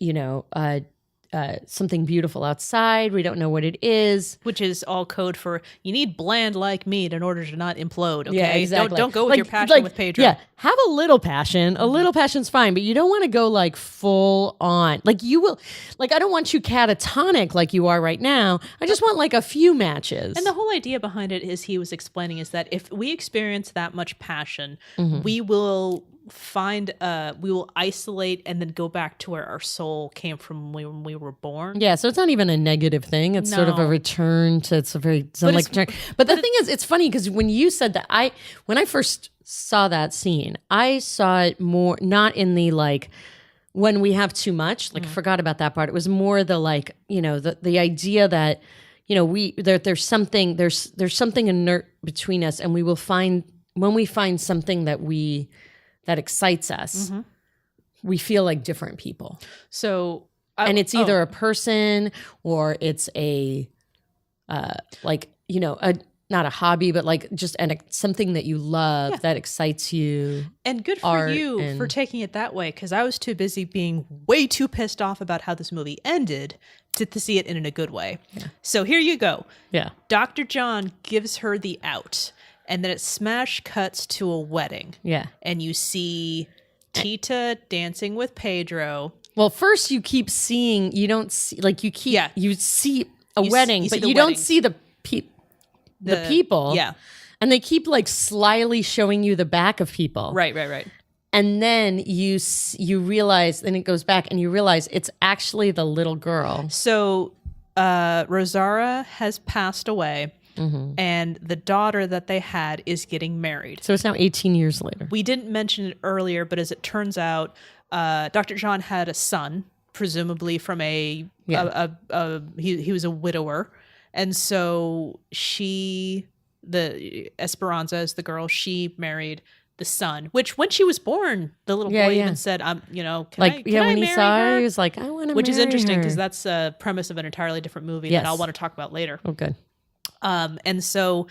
Speaker 1: something beautiful outside. We don't know what it is.
Speaker 2: Which is all code for, you need bland like meat in order to not implode, okay?
Speaker 1: Yeah, exactly.
Speaker 2: Don't go with your passion with Pedro.
Speaker 1: Yeah, have a little passion. A little passion's fine, but you don't want to go like full on. Like you will, like I don't want you catatonic like you are right now. I just want like a few matches.
Speaker 2: And the whole idea behind it is he was explaining is that if we experience that much passion, we will we will isolate and then go back to where our soul came from when we were born.
Speaker 1: Yeah, so it's not even a negative thing. It's sort of a return to, it's a very zen-like return. But the thing is, it's funny because when you said that, when I first saw that scene, I saw it more, not in the like, when we have too much, like I forgot about that part. It was more the like, the idea that, there's something inert between us, and we will find, when we find something that excites us, we feel like different people.
Speaker 2: So,
Speaker 1: and it's either a person or it's a, not a hobby, but like just something that you love that excites you.
Speaker 2: And good for you for taking it that way, because I was too busy being way too pissed off about how this movie ended to see it in a good way. Yeah. So here you go.
Speaker 1: Yeah.
Speaker 2: Dr. John gives her the out. And then it smash cuts to a wedding.
Speaker 1: Yeah.
Speaker 2: And you see Tita dancing with Pedro.
Speaker 1: Well, first you keep seeing, you don't see, like you keep, you see a wedding, but you don't see the people.
Speaker 2: Yeah.
Speaker 1: And they keep like slyly showing you the back of people.
Speaker 2: Right.
Speaker 1: And then you realize, then it goes back and you realize it's actually the little girl.
Speaker 2: So Rosaura has passed away. And the daughter that they had is getting married.
Speaker 1: So it's now 18 years later.
Speaker 2: We didn't mention it earlier, but as it turns out, Dr. John had a son, presumably from he was a widower. And so the Esperanza is the girl, she married the son, which when she was born, the little boy even said, can I
Speaker 1: when he saw her, he was like, I want to marry her.
Speaker 2: Which is interesting because that's a premise of an entirely different movie that I'll want to talk about later.
Speaker 1: Oh, good.
Speaker 2: And so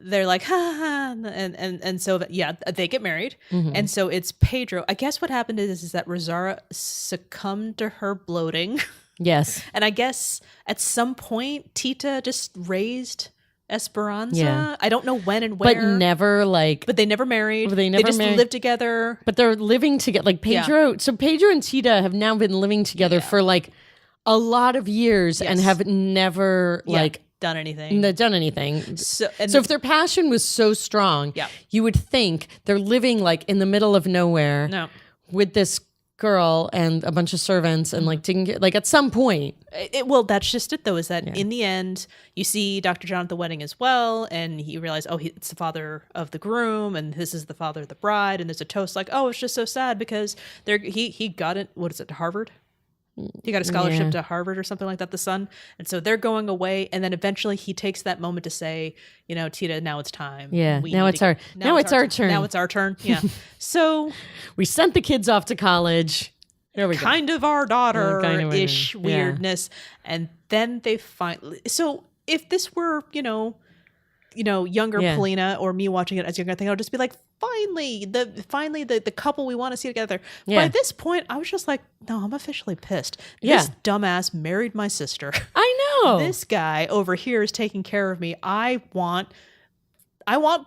Speaker 2: they're like, and so they get married. And so it's Pedro. I guess what happened is that Rosaura succumbed to her bloating.
Speaker 1: Yes.
Speaker 2: And I guess at some point Tita just raised Esperanza.
Speaker 1: Yeah.
Speaker 2: I don't know when and where.
Speaker 1: But they never married.
Speaker 2: They just lived together.
Speaker 1: But they're living together. Like Pedro. So Pedro and Tita have now been living together for like a lot of years and have never
Speaker 2: done anything.
Speaker 1: So if their passion was so strong, you would think they're living like in the middle of nowhere with this girl and a bunch of servants and like didn't get, like at some point.
Speaker 2: Well, that's just it though, is that in the end, you see Dr. John at the wedding as well, and you realize, it's the father of the groom, and this is the father of the bride, and there's a toast like, it's just so sad because he got it, what is it, Harvard? He got a scholarship to Harvard or something like that, the son. And so they're going away. And then eventually he takes that moment to say, Tita, now it's time.
Speaker 1: Yeah. Now it's our turn.
Speaker 2: Now it's our turn. Yeah. So
Speaker 1: we sent the kids off to college. There we go.
Speaker 2: Kind of our daughter-ish weirdness. And then they finally, so if this were, younger Polina or me watching it as younger, I think I would just be like, finally the couple we want to see together. Yeah. By this point, I was just like, no, I'm officially pissed. This dumbass married my sister.
Speaker 1: I know.
Speaker 2: This guy over here is taking care of me. I want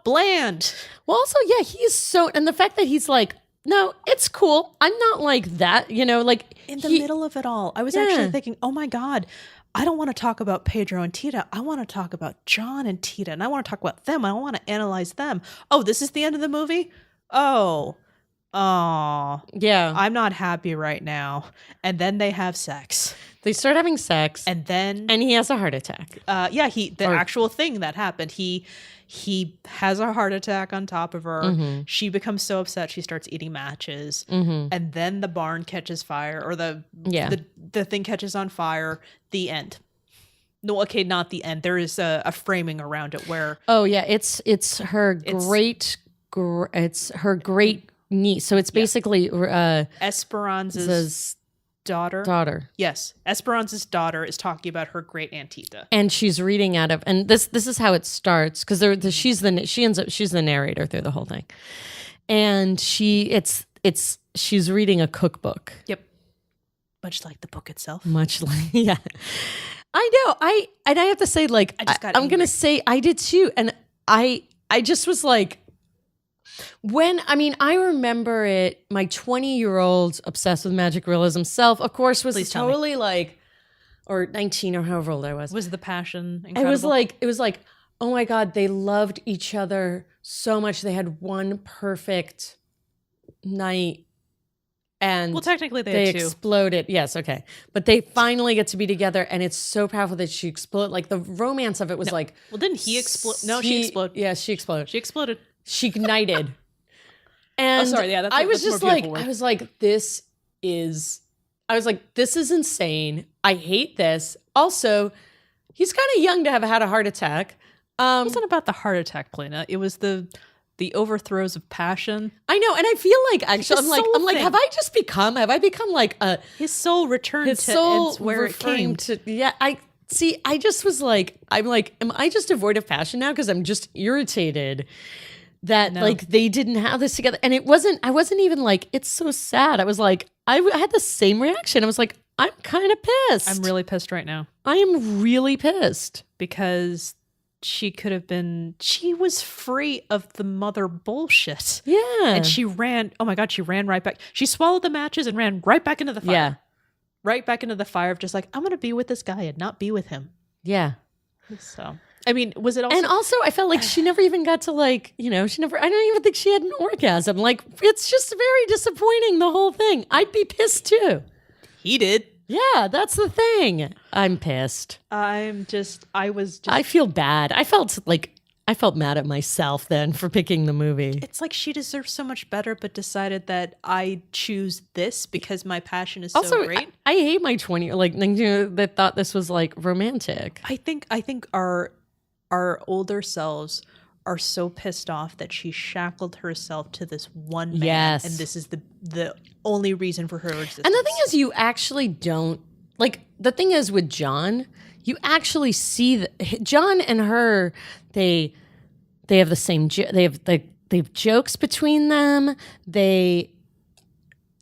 Speaker 2: bland.
Speaker 1: Well, also, he's so, and the fact that he's like, no, it's cool. I'm not like that, like
Speaker 2: in the middle of it all. I was actually thinking, oh my God, I don't want to talk about Pedro and Tita. I want to talk about John and Tita, and I want to talk about them. I want to analyze them. Oh, this is the end of the movie? Oh, yeah. I'm not happy right now. And then they have sex.
Speaker 1: They start having sex.
Speaker 2: And
Speaker 1: he has a heart attack.
Speaker 2: Actual thing that happened. He has a heart attack on top of her. Mm-hmm. She becomes so upset she starts eating matches. Mm-hmm. And then the barn catches fire, or the thing catches on fire. The end. No, okay, not the end. There is a framing around it where
Speaker 1: it's her great niece. So it's basically
Speaker 2: Esperanza's daughter. Yes. Esperanza's daughter is talking about her great Aunt Tita.
Speaker 1: And she's reading out of, and this is how it starts, because she's the narrator through the whole thing. And she's reading a cookbook.
Speaker 2: Yep. Much like the book itself.
Speaker 1: Much like, yeah. I know. I have to say, like, I'm going to say I did too. And I just was like, I remember it, my 20-year-old obsessed with magic realism self, of course, was totally like, or 19 or however old I was.
Speaker 2: Was the passion incredible?
Speaker 1: It was like, oh my God, they loved each other so much. They had one perfect night. And
Speaker 2: well, technically they had two.
Speaker 1: Exploded. Yes, okay. But they finally get to be together, and it's so powerful that she exploded. Like, the romance of it was like...
Speaker 2: Well, didn't he explode? No, she exploded.
Speaker 1: Yeah, she exploded.
Speaker 2: She exploded.
Speaker 1: She ignited. And I was like, this is insane. I hate this. Also, he's kind of young to have had a heart attack.
Speaker 2: It's not about the heart attack, Polina. It was the overthrows of passion.
Speaker 1: I know, and I feel like actually I'm like, have I become like
Speaker 2: his soul returned to where it came
Speaker 1: to? Yeah, I just was like, I'm like, am I just devoid of passion now? Because I'm just irritated that like they didn't have this together. And I wasn't even like, it's so sad. I was like, I had the same reaction. I was like, I'm kind of pissed.
Speaker 2: I'm really pissed right now.
Speaker 1: I am really pissed.
Speaker 2: Because she was free of the mother bullshit.
Speaker 1: Yeah.
Speaker 2: And she ran right back. She swallowed the matches and ran right back into the fire.
Speaker 1: Yeah.
Speaker 2: Right back into the fire of just like, I'm going to be with this guy and not be with him.
Speaker 1: Yeah.
Speaker 2: So, I mean, was it also...
Speaker 1: And also, I felt like she never even got to like, I don't even think she had an orgasm. Like, it's just very disappointing, the whole thing. I'd be pissed too.
Speaker 2: He did.
Speaker 1: Yeah, that's the thing. I'm pissed.
Speaker 2: I
Speaker 1: feel bad. I felt mad at myself then for picking the movie.
Speaker 2: It's like she deserves so much better, but decided that I choose this because my passion is
Speaker 1: also,
Speaker 2: so great.
Speaker 1: I hate my 20, that thought this was like romantic.
Speaker 2: I think our older selves are so pissed off that she shackled herself to this one man.
Speaker 1: Yes.
Speaker 2: And this is the only reason for her existence.
Speaker 1: And the thing is, you actually don't, like, the thing is with John, you actually see John and her, they have the same, they have jokes between them. They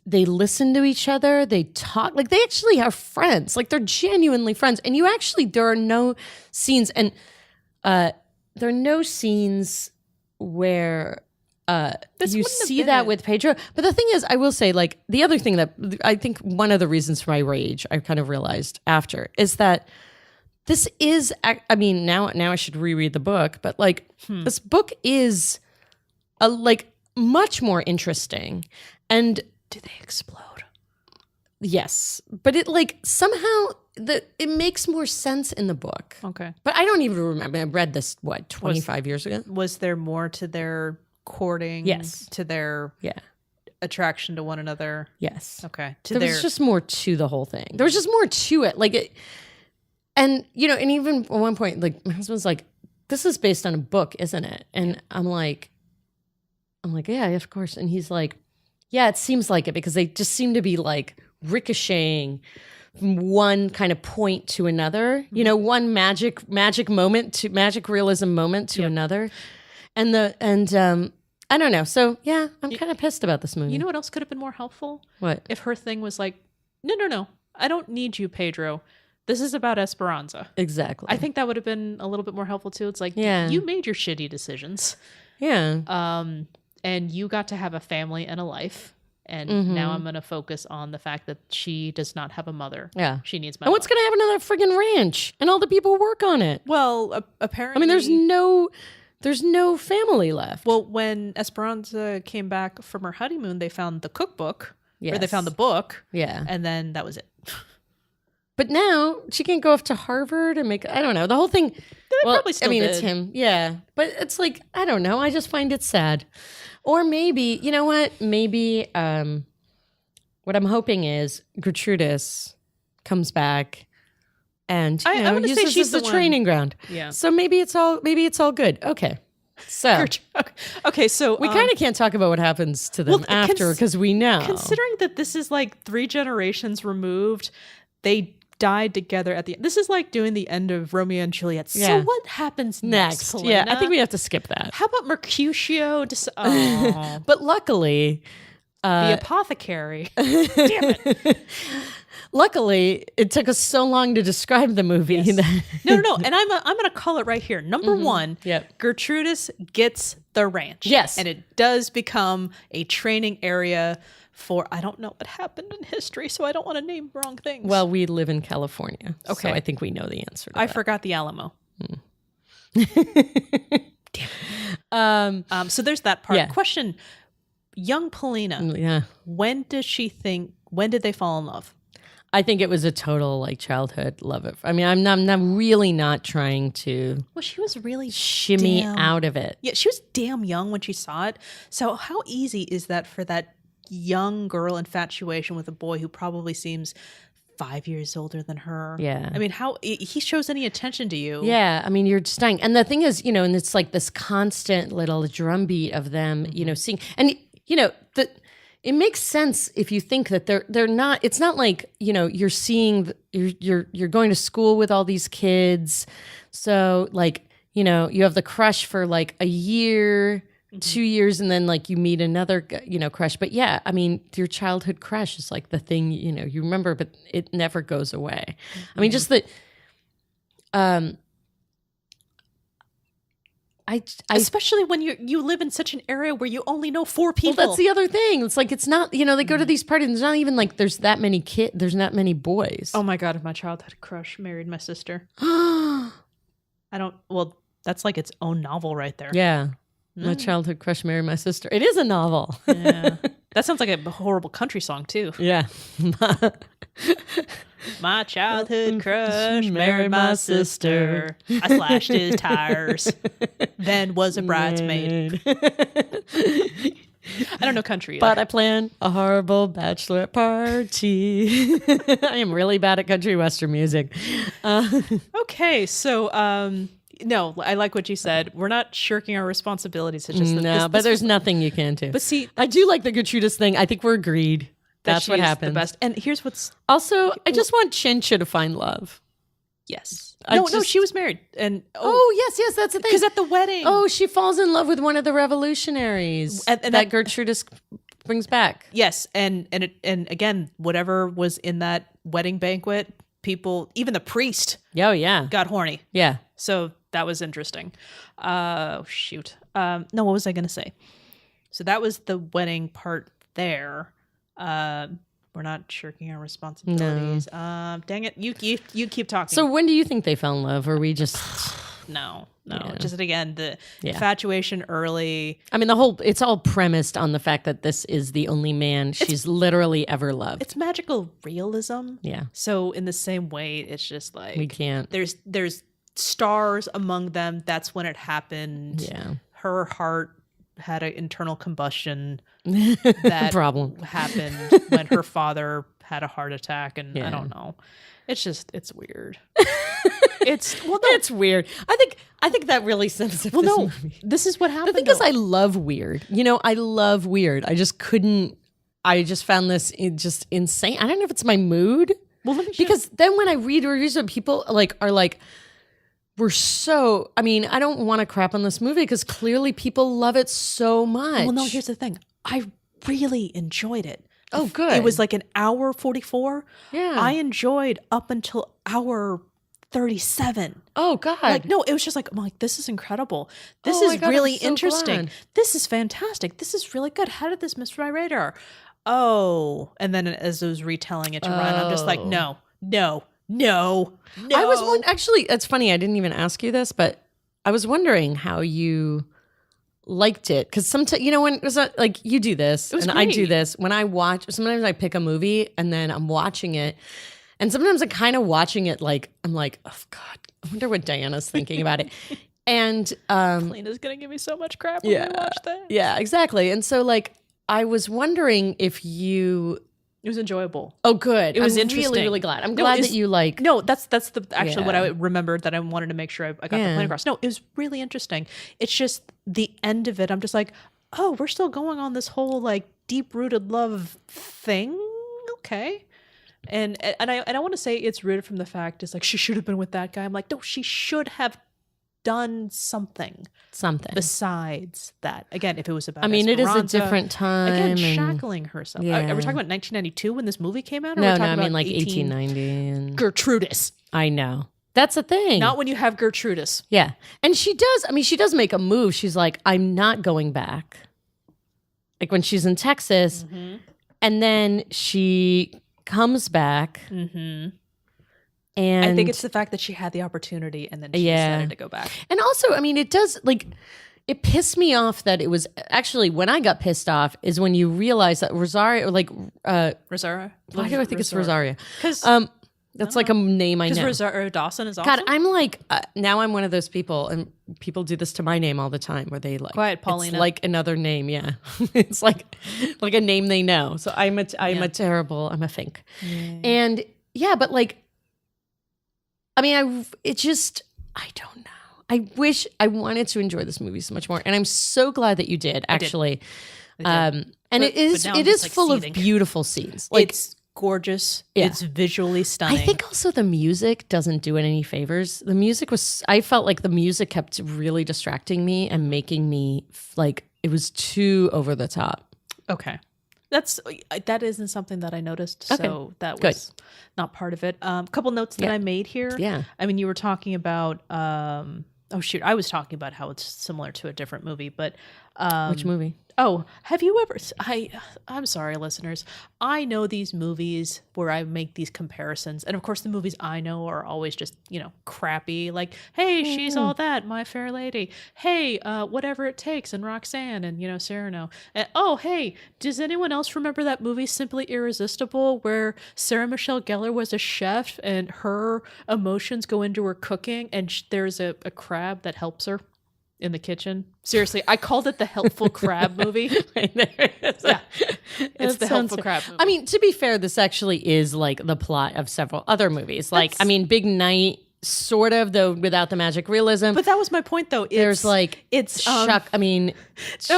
Speaker 1: listen to each other. They talk, like, they actually are friends. Like, they're genuinely friends. And there are no scenes, and there are no scenes where you see that with Pedro. But the thing is, I will say, like, the other thing that I think one of the reasons for my rage, I kind of realized after, is that this is, I mean, now I should reread the book, but like, this book is like much more interesting. And
Speaker 2: do they explode?
Speaker 1: Yes. But it like somehow it makes more sense in the book.
Speaker 2: Okay.
Speaker 1: But I don't even remember. I read this, 25 years ago?
Speaker 2: Was there more to their courting?
Speaker 1: Yes.
Speaker 2: To their attraction to one another?
Speaker 1: Yes.
Speaker 2: Okay.
Speaker 1: There was just more to the whole thing. There was just more to it. Like it, and and even at one point, like my husband's like, this is based on a book, isn't it? And I'm like, yeah, of course. And he's like, yeah, it seems like it, because they just seem to be like ricocheting from one kind of point to another, one magic moment to magic realism moment to another. And I don't know. So yeah, I'm kind of pissed about this movie.
Speaker 2: You know what else could have been more helpful?
Speaker 1: What?
Speaker 2: If her thing was like, no, I don't need you, Pedro. This is about Esperanza.
Speaker 1: Exactly.
Speaker 2: I think that would have been a little bit more helpful too. It's like, you made your shitty decisions.
Speaker 1: Yeah.
Speaker 2: And you got to have a family and a life. And now I'm going to focus on the fact that she does not have a mother.
Speaker 1: Yeah.
Speaker 2: She needs my
Speaker 1: And what's going to have another friggin' ranch? And all the people who work on it.
Speaker 2: Well, apparently...
Speaker 1: I mean, there's no family left.
Speaker 2: Well, when Esperanza came back from her honeymoon, they found the cookbook. Yes. Or they found the book.
Speaker 1: Yeah.
Speaker 2: And then that was it.
Speaker 1: But now she can go off to Harvard and I don't know, the whole thing.
Speaker 2: Probably still did.
Speaker 1: It's him. Yeah. But it's like, I don't know. I just find it sad. Or maybe, you know what? Maybe what I'm hoping is Gertrudis comes back and uses this as the training ground.
Speaker 2: Yeah.
Speaker 1: So maybe it's all good. Okay. So
Speaker 2: Okay, so
Speaker 1: we kind of can't talk about what happens to them after because we know.
Speaker 2: Considering that this is like 3 generations removed, they died together at the end. This is like doing the end of Romeo and Juliet.
Speaker 1: Yeah.
Speaker 2: So what happens next? Polina?
Speaker 1: Yeah, I think we have to skip that.
Speaker 2: How about Mercutio?
Speaker 1: But luckily,
Speaker 2: the apothecary. Damn it.
Speaker 1: Luckily, it took us so long to describe the movie.
Speaker 2: Yes.
Speaker 1: That
Speaker 2: No. And I'm going to call it right here. Number 1, Gertrudis gets the ranch.
Speaker 1: Yes.
Speaker 2: And it does become a training area for, I don't know what happened in history, so I don't want to name wrong things.
Speaker 1: Well, we live in California.
Speaker 2: Okay.
Speaker 1: So I think we know the answer to
Speaker 2: I
Speaker 1: that.
Speaker 2: forgot the Alamo. Damn. So there's that part.
Speaker 1: Yeah.
Speaker 2: Question, young Polina, when did they fall in love?
Speaker 1: I think it was a total like childhood love. I mean, I'm really not trying to.
Speaker 2: Well, she was really
Speaker 1: shimmy out of it.
Speaker 2: Yeah, she was damn young when she saw it. So how easy is that for that young girl infatuation with a boy who probably seems 5 years older than her?
Speaker 1: Yeah.
Speaker 2: I mean, how he shows any attention to you?
Speaker 1: Yeah. I mean, you're just dying. And the thing is, and it's like this constant little drumbeat of them, seeing, and it makes sense if you think that they're not. It's not like you're seeing you're going to school with all these kids, so like you have the crush for like a year, 2 years, and then like you meet another crush. But yeah, I mean your childhood crush is like the thing you remember, but it never goes away. I mean just that.
Speaker 2: Especially when you live in such an area where you only know 4 people.
Speaker 1: Well, that's the other thing. It's like it's not they go to these parties. And there's not even like there's that many there's not many boys.
Speaker 2: Oh my god! If my childhood crush married my sister, that's like its own novel right there.
Speaker 1: Yeah, my childhood crush married my sister. It is a novel.
Speaker 2: Yeah, that sounds like a horrible country song too.
Speaker 1: Yeah.
Speaker 2: My childhood crush married my sister. I slashed his tires, then was a bridesmaid. I don't know country either.
Speaker 1: But I planned a horrible bachelorette party. I am really bad at country western music.
Speaker 2: Okay, so no, I like what you said. We're not shirking our responsibilities. It's just that
Speaker 1: but there's nothing you can do.
Speaker 2: But see,
Speaker 1: I do like the Gertrudis thing. I think we're agreed. That's what happens.
Speaker 2: The best. And here's what's
Speaker 1: also. I just want Chincha to find love.
Speaker 2: Yes. No, she was married. And
Speaker 1: yes, that's the thing.
Speaker 2: Because at the wedding,
Speaker 1: she falls in love with one of the revolutionaries and that Gertrudis brings back.
Speaker 2: Yes, and again, whatever was in that wedding banquet, people, even the priest, got horny.
Speaker 1: Yeah.
Speaker 2: So that was interesting. Shoot. No, what was I going to say? So that was the wedding part there. We're not shirking our responsibilities. No. Dang it. You keep talking.
Speaker 1: So when do you think they fell in love? Or we just...
Speaker 2: No.
Speaker 1: Yeah.
Speaker 2: Just again, the infatuation early.
Speaker 1: I mean, it's all premised on the fact that this is the only man she's literally ever loved.
Speaker 2: It's magical realism.
Speaker 1: Yeah.
Speaker 2: So in the same way, it's just like...
Speaker 1: We can't.
Speaker 2: There's stars among them. That's when it happened.
Speaker 1: Yeah.
Speaker 2: Her heart had an internal combustion that
Speaker 1: problem
Speaker 2: happened when her father had a heart attack, and I don't know. It's weird.
Speaker 1: It's weird. I think that really sums up this movie.
Speaker 2: This is what happened.
Speaker 1: The thing is, I love weird. I love weird. I just found this just insane. I don't know if it's my mood. Well, because then when I read reviews of people are like, we're so, I mean, I don't want to crap on this movie because clearly people love it so much.
Speaker 2: Well, no, here's the thing. I really enjoyed it.
Speaker 1: Oh, good.
Speaker 2: It was like an hour 44.
Speaker 1: Yeah.
Speaker 2: I enjoyed up until hour 37.
Speaker 1: Oh, God.
Speaker 2: Like, no, it was just like, I'm like, this is incredible. This is really interesting.
Speaker 1: Glad.
Speaker 2: This is fantastic. This is really good. How did this miss my radar? Oh. And then as I was retelling it to Ryan, I'm just like, no. I was
Speaker 1: actually, it's funny. I didn't even ask you this, but I was wondering how you liked it. Because sometimes, when it was like you do this and great. I do this. When I watch, sometimes I pick a movie and then I'm watching it. And sometimes I'm kind of watching it like, I'm like, oh God, I wonder what Diana's thinking about it. And
Speaker 2: Polina's going to give me so much crap when we watch that.
Speaker 1: Yeah, exactly. And so like, I was wondering if you
Speaker 2: It was enjoyable.
Speaker 1: Oh, good.
Speaker 2: It was
Speaker 1: I'm
Speaker 2: interesting.
Speaker 1: Really, really glad. I'm glad that you like.
Speaker 2: No, that's actually what I remembered that I wanted to make sure I got the point across. No, it was really interesting. It's just the end of it. I'm just like, oh, we're still going on this whole like deep rooted love thing. Okay. And I want to say it's rooted from the fact it's like she should have been with that guy. I'm like, no, she should have done something besides that. Again, if it was about
Speaker 1: it is a
Speaker 2: Esperanza,
Speaker 1: different time.
Speaker 2: Again, shackling herself. Are we talking about 1992 when this movie came out? Or
Speaker 1: No,
Speaker 2: we're talking
Speaker 1: I mean
Speaker 2: about
Speaker 1: like 1890. And...
Speaker 2: Gertrudis.
Speaker 1: I know. That's the thing.
Speaker 2: Not when you have Gertrudis.
Speaker 1: Yeah. And she does make a move. She's like, I'm not going back. Like when she's in Texas, and then she comes back.
Speaker 2: Mm-hmm.
Speaker 1: And
Speaker 2: I think it's the fact that she had the opportunity and then she decided to go back.
Speaker 1: And also, I mean, it does, like, it pissed me off that it was, actually, when I got pissed off is when you realize that Rosario, like...
Speaker 2: Rosaura?
Speaker 1: Why do I think it's Rosaria?
Speaker 2: Because...
Speaker 1: that's like a name I know.
Speaker 2: Because Rosario Dawson is awesome.
Speaker 1: God, I'm like, now I'm one of those people, and people do this to my name all the time, where they like...
Speaker 2: Quiet, Polina.
Speaker 1: It's like another name, yeah. It's like a name they know. So I'm a fink. Yeah. And, yeah, but like... I mean, I don't know. I wanted to enjoy this movie so much more. And I'm so glad that you did, actually. I did. And it is like full of beautiful scenes. Like,
Speaker 2: it's gorgeous. Yeah. It's visually stunning.
Speaker 1: I think also the music doesn't do it any favors. I felt like the music kept really distracting me and making me like, it was too over the top.
Speaker 2: Okay. That isn't something that I noticed, so that was not part of it. A couple notes that I made here. Yeah, I mean, you were talking about. I was talking about how it's similar to a different movie, but
Speaker 1: which movie?
Speaker 2: Oh, have you ever? I'm sorry, listeners. I know these movies where I make these comparisons, and of course, the movies I know are always just crappy. Like, hey, she's all that, My Fair Lady. Hey, Whatever It Takes, and Roxanne, and Cyrano. And oh, hey, does anyone else remember that movie Simply Irresistible, where Sarah Michelle Gellar was a chef and her emotions go into her cooking, and there's a crab that helps her in the kitchen? Seriously, I called it the Helpful Crab movie. It's the Helpful Crab movie.
Speaker 1: I mean, to be fair, this actually is like the plot of several other movies. Like, I mean, Big Night, sort of, though without the magic realism.
Speaker 2: But that was my point, though. No,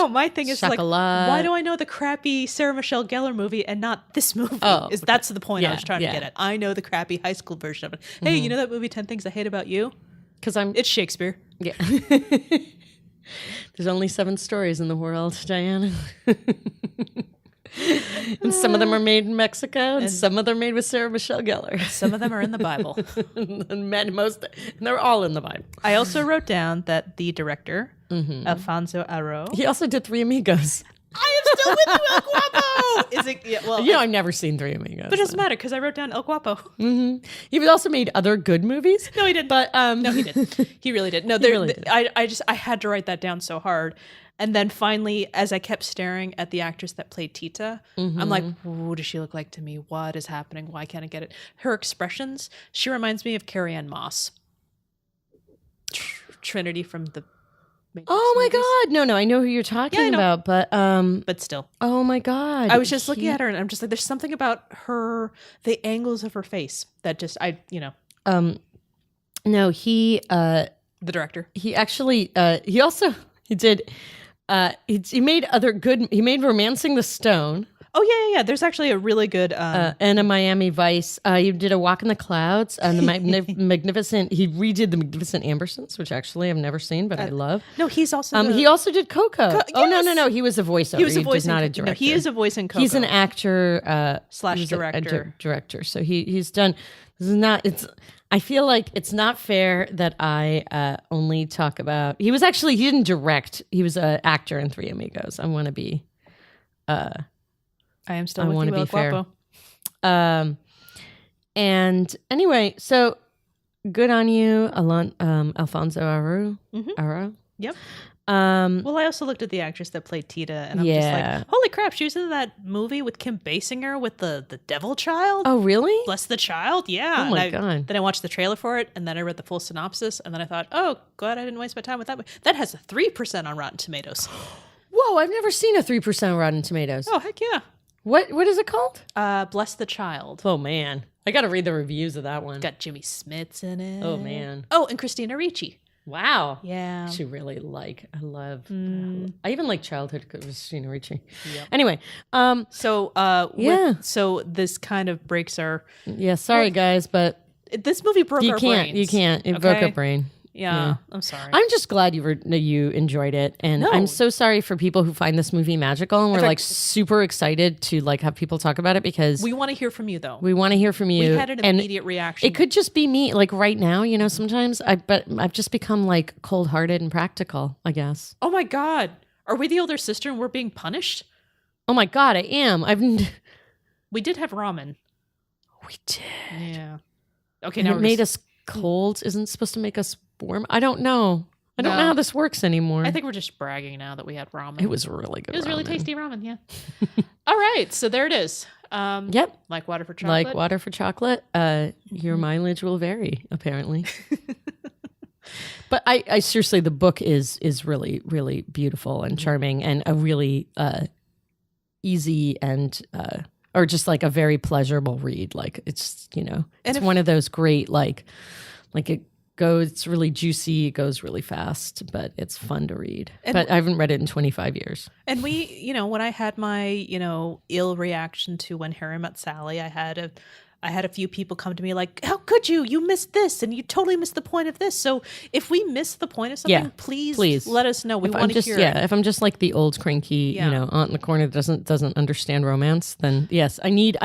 Speaker 2: my thing is like, why do I know the crappy Sarah Michelle Gellar movie and not this movie? That's the point I was trying to get at. I know the crappy high school version of it. Hey, you know that movie 10 Things I Hate About You?
Speaker 1: Because
Speaker 2: it's Shakespeare.
Speaker 1: Yeah. There's only 7 stories in the world, Diana. And some of them are made in Mexico, and some of them are made with Sarah Michelle Gellar.
Speaker 2: Some of them are in the Bible.
Speaker 1: and they're all in the Bible.
Speaker 2: I also wrote down that the director, Alfonso Arau,
Speaker 1: he also did Three Amigos.
Speaker 2: I am still with you, El Guapo. Is it? Yeah, well,
Speaker 1: I've never seen Three Amigos,
Speaker 2: but it doesn't matter because I wrote down El Guapo.
Speaker 1: Mm-hmm. He also made other good movies.
Speaker 2: No, he didn't.
Speaker 1: But
Speaker 2: no, he did. He really did. No,
Speaker 1: really did.
Speaker 2: I had to write that down so hard, and then finally, as I kept staring at the actress that played Tita, I'm like, "What does she look like to me? What is happening? Why can't I get it?" Her expressions. She reminds me of Carrie-Anne Moss, Trinity from the.
Speaker 1: Oh my God! No, I know who you're talking about,
Speaker 2: but still.
Speaker 1: Oh my God!
Speaker 2: I was just looking at her, and I'm just like, there's something about her, the angles of her face that just,
Speaker 1: No, he.
Speaker 2: The director.
Speaker 1: He actually. He did. He made other good. He made Romancing the Stone.
Speaker 2: Oh yeah. There's actually a really good
Speaker 1: and a Miami Vice. He did A Walk in the Clouds and the Magnificent. He redid the Magnificent Ambersons, which actually I've never seen, but I love.
Speaker 2: No, he's also.
Speaker 1: He also did Coco.
Speaker 2: Oh
Speaker 1: no. He was a voiceover.
Speaker 2: He was a voice,
Speaker 1: not a director.
Speaker 2: No, he is a voice in Coco.
Speaker 1: He's an actor
Speaker 2: / director.
Speaker 1: Director. So he's done. This is not. It's. I feel like it's not fair that I only talk about. He didn't direct. He was an actor in Three Amigos. I want to be.
Speaker 2: I am still with you, El Guapo.
Speaker 1: And anyway, so good on you, Alfonso Arau. Arau.
Speaker 2: Yep. Well, I also looked at the actress that played Tita, and I'm just like, holy crap, she was in that movie with Kim Basinger with the devil child.
Speaker 1: Oh, really?
Speaker 2: Bless the Child, yeah.
Speaker 1: Oh my God.
Speaker 2: Then I watched the trailer for it, and then I read the full synopsis, and then I thought, oh, glad I didn't waste my time with that movie. That has a 3% on Rotten Tomatoes.
Speaker 1: Whoa, I've never seen a 3% Rotten Tomatoes.
Speaker 2: Oh, heck yeah.
Speaker 1: What is it called?
Speaker 2: Bless the Child.
Speaker 1: Oh man, I got to read the reviews of that one.
Speaker 2: Got Jimmy Smits in it.
Speaker 1: Oh man.
Speaker 2: Oh, and Christina Ricci.
Speaker 1: Wow.
Speaker 2: Yeah.
Speaker 1: She really I love. I even like Childhood because Christina Ricci.
Speaker 2: Yep.
Speaker 1: Anyway,
Speaker 2: so this kind of breaks our.
Speaker 1: Yeah, sorry guys, but
Speaker 2: this movie broke our brains.
Speaker 1: You can't. It broke our brain.
Speaker 2: Yeah, I'm sorry.
Speaker 1: I'm just glad you enjoyed it, and I'm so sorry for people who find this movie magical, and we're like super excited to like have people talk about it because
Speaker 2: we want to hear from you, though.
Speaker 1: We want to hear from you.
Speaker 2: We had an immediate reaction.
Speaker 1: It could just be me, like right now, sometimes but I've just become like cold-hearted and practical, I guess.
Speaker 2: Oh my God, are we the older sister and we're being punished?
Speaker 1: Oh my God, I am.
Speaker 2: We did have ramen.
Speaker 1: We did.
Speaker 2: Yeah. Okay,
Speaker 1: and
Speaker 2: now
Speaker 1: it made us cold. Isn't it supposed to make us warm? I don't know. I don't know how this works anymore.
Speaker 2: I think we're just bragging now that we had ramen.
Speaker 1: It was really good.
Speaker 2: It was really tasty ramen, yeah. All right, so there it is.
Speaker 1: Yep.
Speaker 2: Like water for chocolate.
Speaker 1: Like water for chocolate. Your mileage will vary, apparently. But I seriously, the book is really, really beautiful and charming and a really easy and or just like a very pleasurable read. Like it's it's one of those great like it's really juicy, it goes really fast, but it's fun to read. But I haven't read it in 25 years.
Speaker 2: And we, when I had my, ill reaction to When Harry Met Sally, I had a few people come to me like, how could you? You missed this and you totally missed the point of this. So if we miss the point of something, please let us know. We want to hear it.
Speaker 1: If I'm just like the old cranky, aunt in the corner that doesn't understand romance, then yes, I need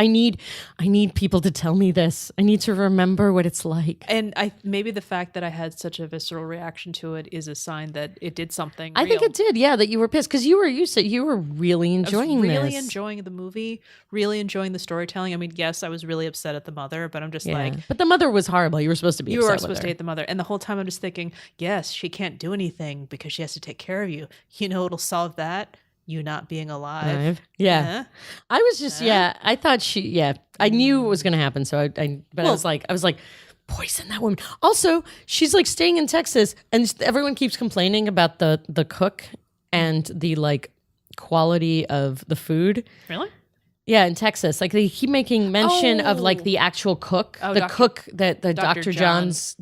Speaker 1: people to tell me this. I need to remember what it's like.
Speaker 2: And maybe the fact that I had such a visceral reaction to it is a sign that it did something
Speaker 1: I think it did, that you were pissed because you said you were really enjoying this.
Speaker 2: Really enjoying the movie, really enjoying the storytelling. I mean, yes, I was really upset at the mother, but I'm just
Speaker 1: but the mother was horrible. You were supposed to be upset
Speaker 2: supposed to hate the mother, and the whole time I'm just thinking, yes, she can't do anything because she has to take care of you. It'll solve that, you not being alive.
Speaker 1: I was just I thought I knew it was going to happen, so I was like poison that woman. Also, she's like staying in Texas and everyone keeps complaining about the cook and the like quality of the food.
Speaker 2: Really?
Speaker 1: Yeah, in Texas, like they keep making mention of like the actual cook, cook that the Dr. John's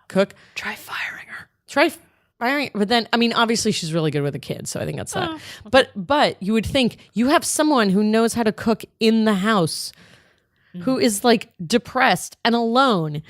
Speaker 1: cook.
Speaker 2: Try firing her.
Speaker 1: But then I mean, obviously she's really good with the kids, so I think that's that. Okay. But you would think you have someone who knows how to cook in the house, who is like depressed and alone,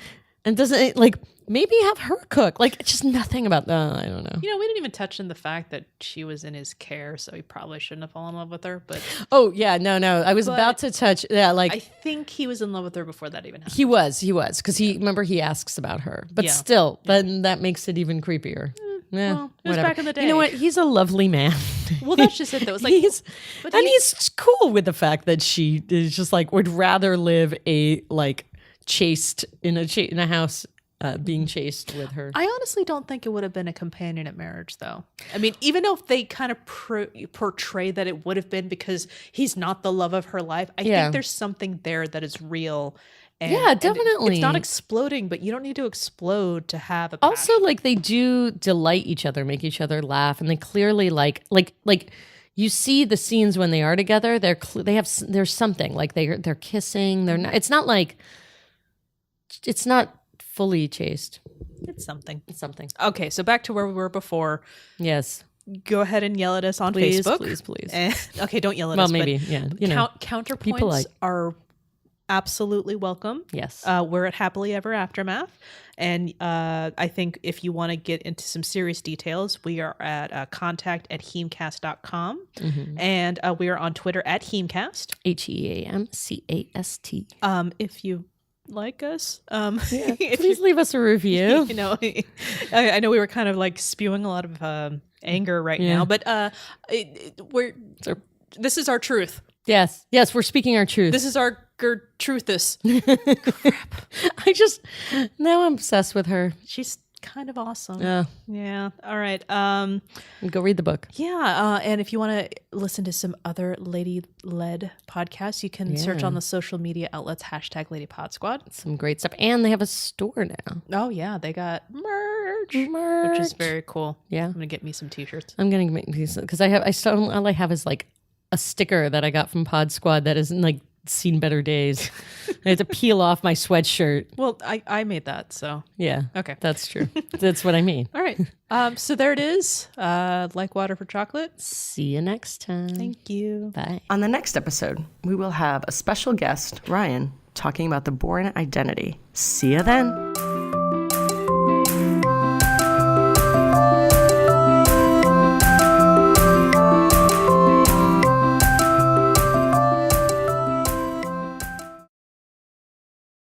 Speaker 1: and doesn't like. Maybe have her cook. Like, just nothing about that. I don't know.
Speaker 2: We didn't even touch on the fact that she was in his care, so he probably shouldn't have fallen in love with her. But
Speaker 1: no. I was about to touch. I
Speaker 2: think he was in love with her before that even happened.
Speaker 1: He was because remember he asks about her, but still, then that makes it even creepier.
Speaker 2: Well, it was back in the day.
Speaker 1: You know what? He's a lovely man.
Speaker 2: Well, that's just it. That was like
Speaker 1: he's cool with the fact that she is just like would rather live a like chaste in a house. Being chased with her.
Speaker 2: I honestly don't think it would have been a companionate marriage, though. I mean, even though they kind of portray that it would have been because he's not the love of her life, I think there's something there that is real. And,
Speaker 1: definitely.
Speaker 2: And it's not exploding, but you don't need to explode to have a passion.
Speaker 1: Also, like they do delight each other, make each other laugh, and they clearly like you see the scenes when they are together. There's something like they're kissing. They're not. It's not like it's not fully chaste.
Speaker 2: It's something.
Speaker 1: It's something.
Speaker 2: Okay, so back to where we were before.
Speaker 1: Yes.
Speaker 2: Go ahead and yell at us on Facebook.
Speaker 1: Please.
Speaker 2: Okay, don't yell at us.
Speaker 1: Well, maybe, yeah.
Speaker 2: Counterpoints are absolutely welcome.
Speaker 1: Yes.
Speaker 2: We're at Happily Ever Aftermath. And I think if you want to get into some serious details, we are at contact@HEAMCast.com. Mm-hmm. And we are on Twitter at HEAMCast.
Speaker 1: HEAMCAST.
Speaker 2: If you like us,
Speaker 1: please leave us a review.
Speaker 2: I know we were kind of like spewing a lot of anger right now, but this is our truth.
Speaker 1: Yes, we're speaking our truth.
Speaker 2: This is our Gertrudis.
Speaker 1: Crap. Now I'm obsessed with her.
Speaker 2: She's kind of awesome.
Speaker 1: Yeah.
Speaker 2: All right.
Speaker 1: Go read the book.
Speaker 2: Yeah. And if you want to listen to some other lady-led podcasts, you can search on the social media outlets #LadyPodSquad.
Speaker 1: Some great stuff. And they have a store now.
Speaker 2: Oh, yeah. They got merch. Which is very cool.
Speaker 1: Yeah.
Speaker 2: I'm going to get me some t-shirts.
Speaker 1: I'm going to make these because all I have is like a sticker that I got from Pod Squad that isn't like seen better days. I had to peel off my sweatshirt.
Speaker 2: Well, I made that, so.
Speaker 1: Yeah.
Speaker 2: Okay.
Speaker 1: That's true. That's what I mean.
Speaker 2: All right. So there it is. Like water for chocolate.
Speaker 1: See you next time.
Speaker 2: Thank you.
Speaker 1: Bye.
Speaker 3: On the next episode, we will have a special guest, Ryan, talking about the Bourne identity. See you then.